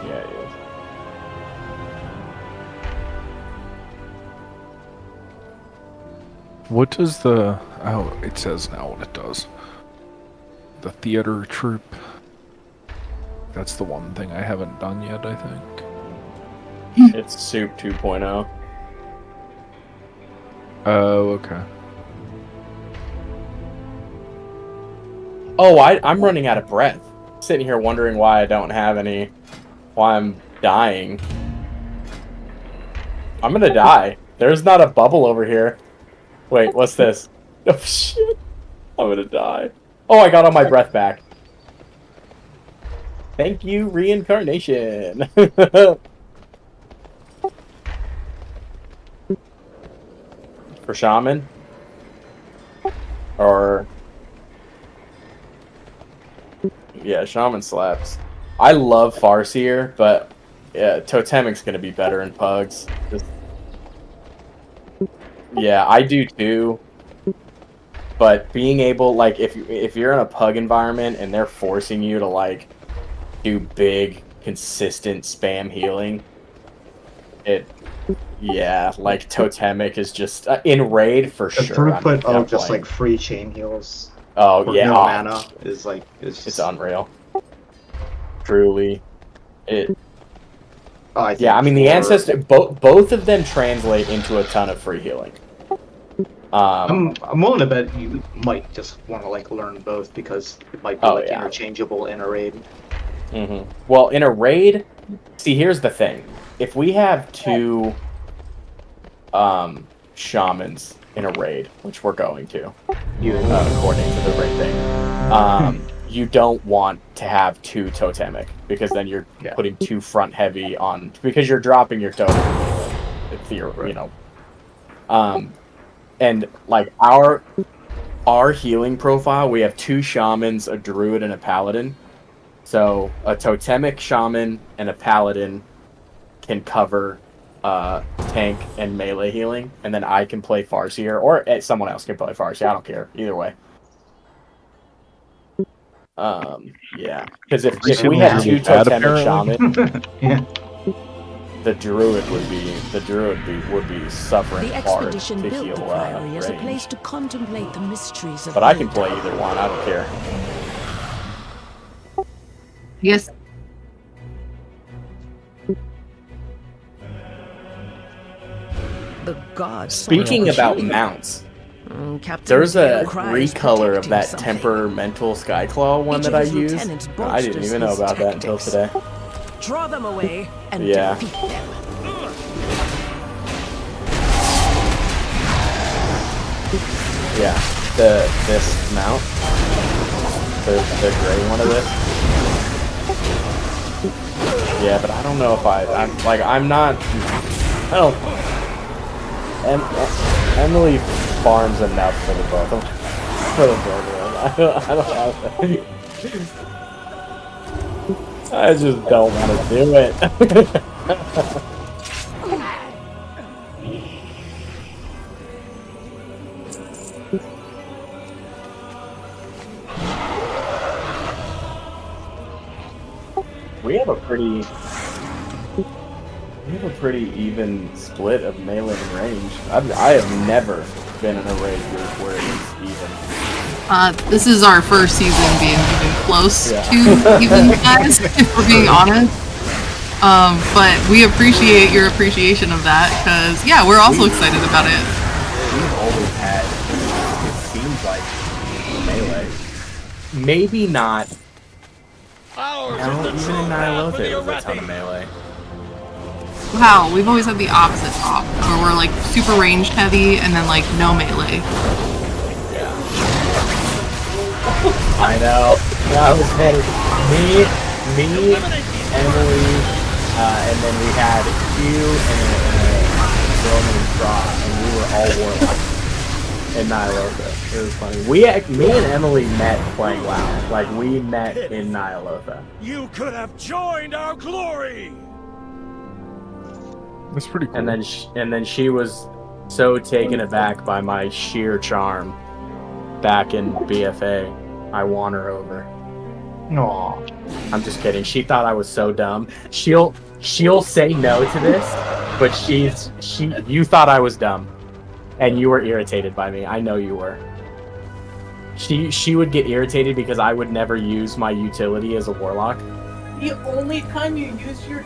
Yeah, it is. What does the... Oh, it says now what it does. The theater troupe. That's the one thing I haven't done yet, I think. It's Soup 2.0. Oh, okay. Oh, I'm running out of breath. Sitting here wondering why I don't have any... Why I'm dying. I'm gonna die. There's not a bubble over here. Wait, what's this? Oh shit. I'm gonna die. Oh, I got all my breath back. Thank you, reincarnation. For shaman? Or... Yeah, shaman slaps. I love Farseer, but yeah, Totemic's gonna be better in Pugs. Yeah, I do too. But being able, like, if you're in a Pug environment and they're forcing you to, like, do big, consistent spam healing, yeah, like, Totemic is just, in Raid, for The sure. throughput of just, like, free chain heals. Oh, for yeah. no mana is, like, It's unreal. Truly. I Yeah, I mean, the Ancestor, both of them translate into a ton of free healing. I'm willing to bet you might just want to like learn both because it might be like yeah. interchangeable in a raid. Mm-hmm. Well, in a raid, see, here's the thing: if we have two shamans in a raid, which we're going to, according to the raid thing, you don't want to have two totemic because then you're putting two front heavy on because you're dropping your totem. You know. And like our healing profile, we have two shamans, a druid, and a paladin. So a totemic shaman and a paladin can cover tank and melee healing, and then I can play Farseer, or someone else can play Farseer. I don't care either way. Yeah, because if we had two totemic shaman, the druid would be suffering The hard expedition to built heal the Priory as a range. place to contemplate the mysteries of But I can play either one. I don't care. Yes. The gods. Speaking about mounts, there's a recolor of that temperamental Skyclaw one that I used. I didn't even know about that until today. Draw them away and Yeah. defeat them. Yeah, this mount, the gray one of this. Yeah, but I don't know if I'm not. I don't. Emily farms enough for the both of them. For the both of them. I don't have that. I just don't want to do it. We have a pretty even split of melee and range. I have never been in a raid group where it was even. This is our first season being even close to even, guys, if we're being honest. But we appreciate your appreciation of that, because, yeah, we're also excited about it. We've always had, it seems like, melee. Maybe not. No, even in Nyloth it was a ton of melee. Wow, we've always had the opposite top, where we're like super ranged heavy and then like no melee. Yeah. I know. That was funny. Me, Emily, and then we had Hugh and a girl named Fra, and we were all warlocks in Nyloth. It was funny. Me and Emily met playing WoW. Like, we met in Nyloth. You could have joined our glory. That's pretty cool. And then she was so taken aback by my sheer charm back in BFA. I won her over. Aww. I'm just kidding. She thought I was so dumb. She'll say no to this, but you thought I was dumb, and you were irritated by me. I know you were. She would get irritated because I would never use my utility as a warlock. The only time you use your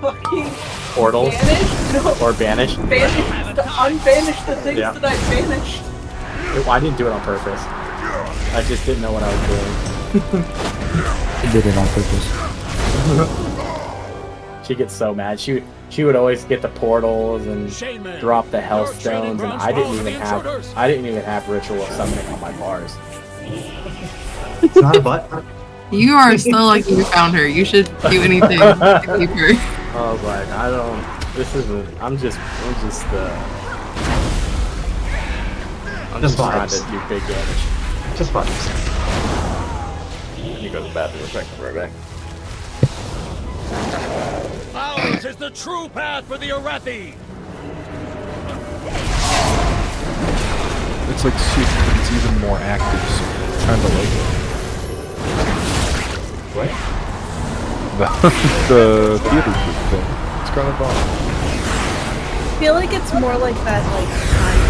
fucking Portals? banish? No. Or banish? Banish to unbanish the things Yeah. that I banished. I didn't do it on purpose. I just didn't know what I was doing. I did it on purpose. She gets so mad. She would always get the portals and drop the health stones, and I didn't even have ritual of summoning on my bars. It's not a butt. You are so lucky you found her. You should do anything to keep her. I was like, I'm just trying to do big damage. Just vibes. You go to the bathroom, I'll come right back. Ours is the true path for the Arathi. It's like soup, but it's even more active, so kind of like it. What? The theater group thing. It's kind of fun. I feel like it's more like that, like, time.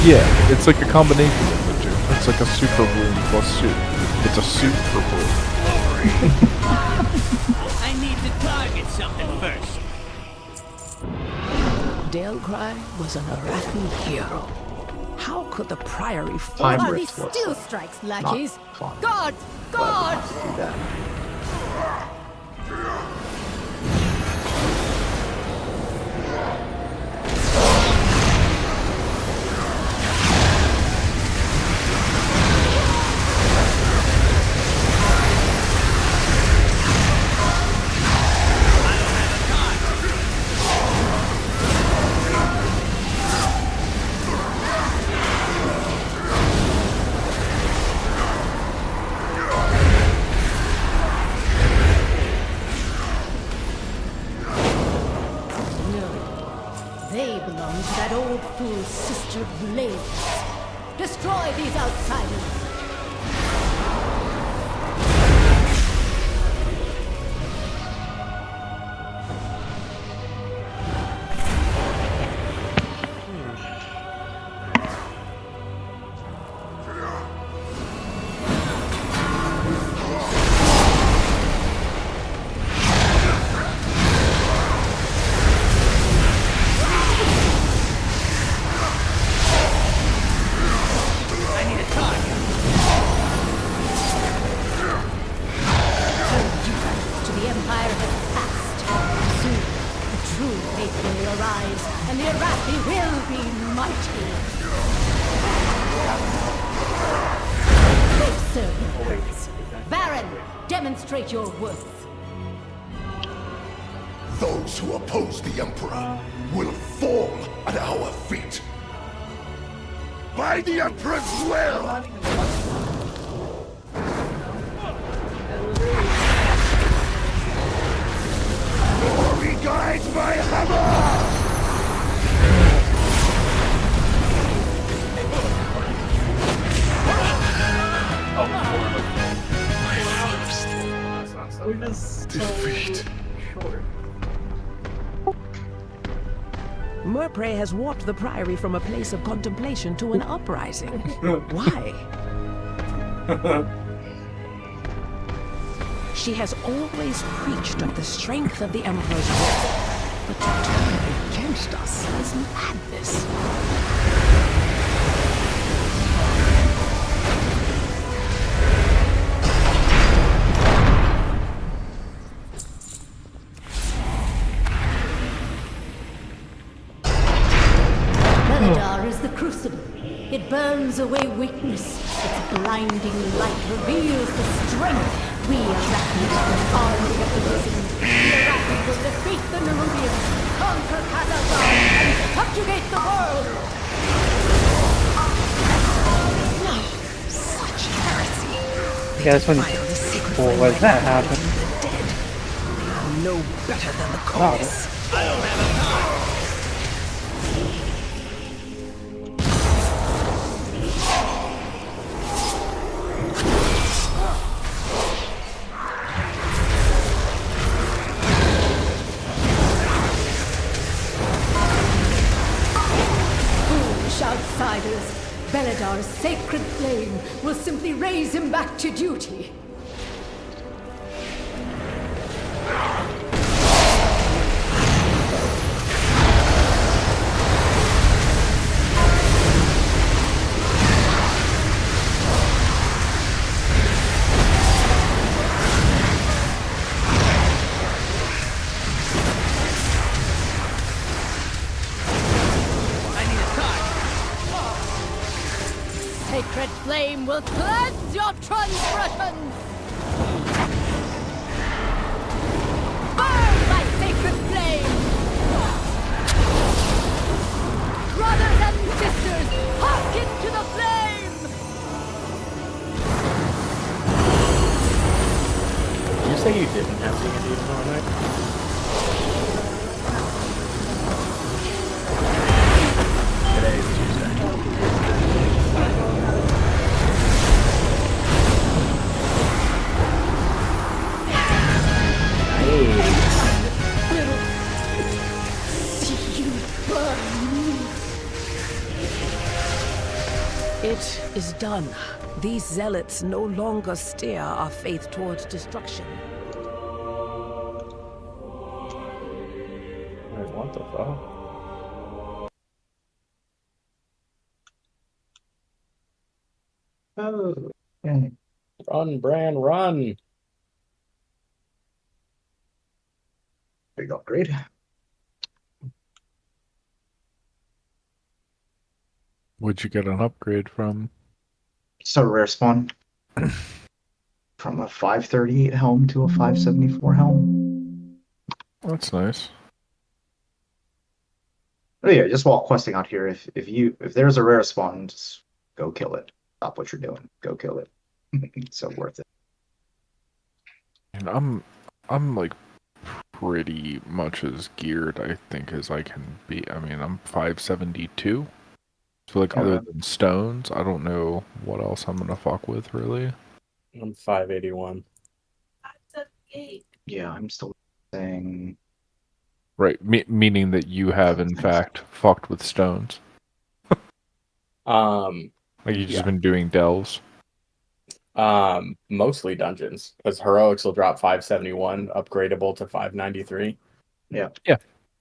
Yeah, it's like a combination of the two. It's like a super room plus soup. It's a soup for blue. I need to target something first. Dalcry was an Arathi hero. How could the Priory Time fall? rift was Still strikes, lackeys. fun. God! God! Do that. They belong to that old fool's sister Blades. Destroy these outsiders! And the Arathi will be mighty. They serve your purpose. Baron, demonstrate your worth. Those who oppose the Emperor will fall at our feet. By the Emperor's will! Murpray has warped the Priory from a place of contemplation to an uprising. Why? She has always preached of the strength of the Emperor's will, but to turn against us is madness. Beledar is the crucible. It burns away weakness. Its blinding light reveals the strength. We are Arachnids, the army of the risen. The Arachnids will defeat the Nerubians, conquer Khazar, and subjugate the world! No, such heresy. Yeah, that's when. Well, when that happened. No better than the Oh. chorus. I don't have a Foolish outsiders! Beledar's sacred flame will simply raise him back to duty. Sacred flame will cleanse your transgressions! Burn, my sacred flame! Brothers and sisters, hearken to the flame! Did you say you didn't have the Indian tomorrow night? Today is Tuesday. See you burn! It is done. These zealots no longer steer our faith towards destruction. Wait, what the fuck? Oh. Run, Bran, run! Big upgrade. What'd you get an upgrade from? So rare spawn. From a 538 helm to a 574 helm. That's nice. Oh yeah, just while questing out here, if there's a rare spawn, just go kill it. Stop what you're doing. Go kill it. It's so worth it. And I'm like pretty much as geared, I think, as I can be. I mean, I'm 572. So like, other than stones, I don't know what else I'm gonna fuck with really. I'm 581. Yeah, I'm still saying. Right, meaning that you have in fact fucked with stones. Like you've just been doing delves. Mostly dungeons, because heroics will drop 571, upgradable to 593. Yeah. Yeah.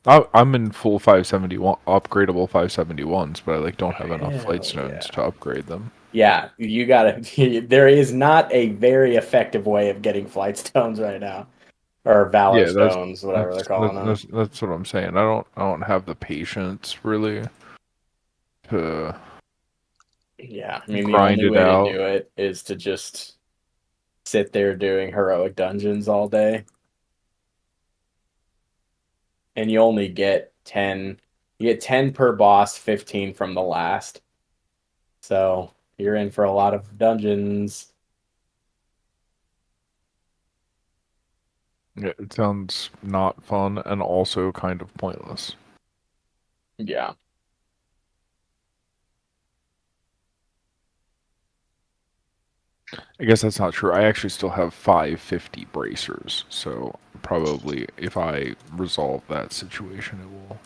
I'm in full 571 upgradable 571s, but I like don't have enough flight stones to upgrade them. Yeah, you gotta. There is not a very effective way of getting flight stones right now, or valor stones, whatever they're calling them. That's what I'm saying. I don't have the patience really to. Yeah, I mean the grind only it way out. to do it is to just sit there doing heroic dungeons all day. And you only get 10. You get 10 per boss, 15 from the last. So you're in for a lot of dungeons. Yeah, it sounds not fun and also kind of pointless. Yeah. I guess that's not true. I actually still have 550 bracers, so probably if I resolve that situation, it will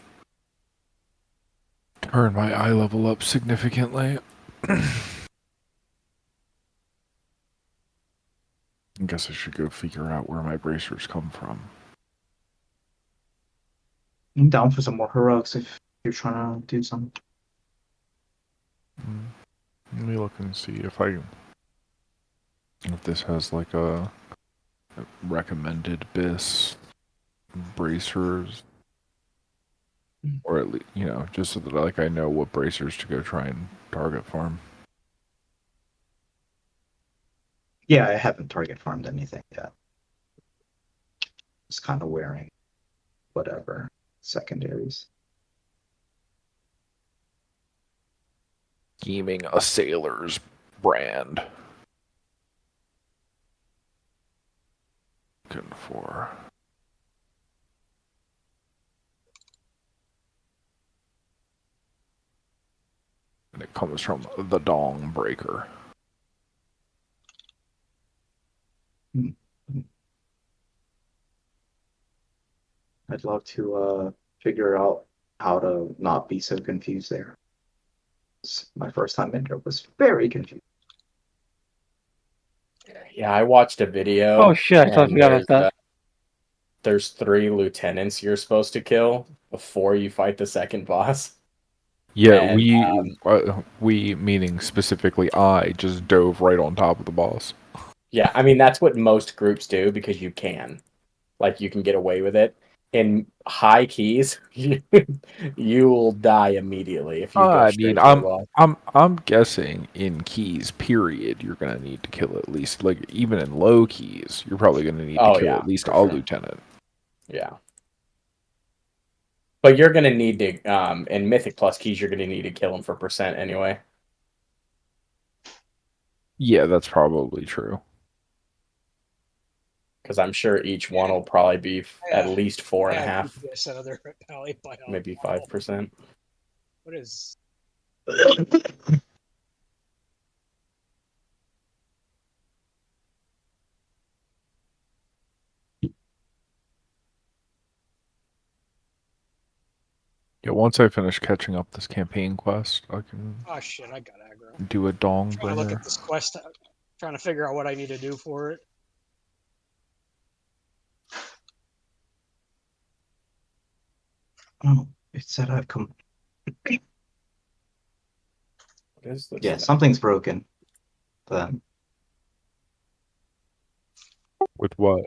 Turned my eye level up significantly. I guess I should go figure out where my bracers come from. I'm down for some more heroics if you're trying to do something. Let me look and see if this has like a recommended BIS bracers, or at least just so that like I know what bracers to go try and target farm. Yeah, I haven't target farmed anything yet. Just kind of wearing whatever secondaries. Scheming a sailor's brand. Looking for. And it comes from the Dong Breaker. I'd love to figure out how to not be so confused there. My first time in there was very confused. Yeah, I watched a video. Oh shit! I totally forgot about that. There's 3 lieutenants you're supposed to kill before you fight the second boss. Yeah, And, we meaning specifically I just dove right on top of the boss. Yeah, I mean that's what most groups do because you can. Like you can get away with it. In high keys, you'll die immediately if you go I straight mean, to the boss. I'm guessing in keys, period, you're gonna need to kill at least, like, even in low keys, you're probably gonna need to kill at least a lieutenant. Yeah. But you're gonna need to, in Mythic Plus keys, you're gonna need to kill them for percent anyway. Yeah, that's probably true. Because I'm sure each one will probably be at least 4.5, maybe 5%. What is? Yeah, once I finish catching up this campaign quest, I can Oh shit! I got aggro. do a Dong Trying to look Bringer. at this quest, trying to figure out what I need to do for it. Oh, it said I've come. What is this? Yeah, something's broken. Then With what?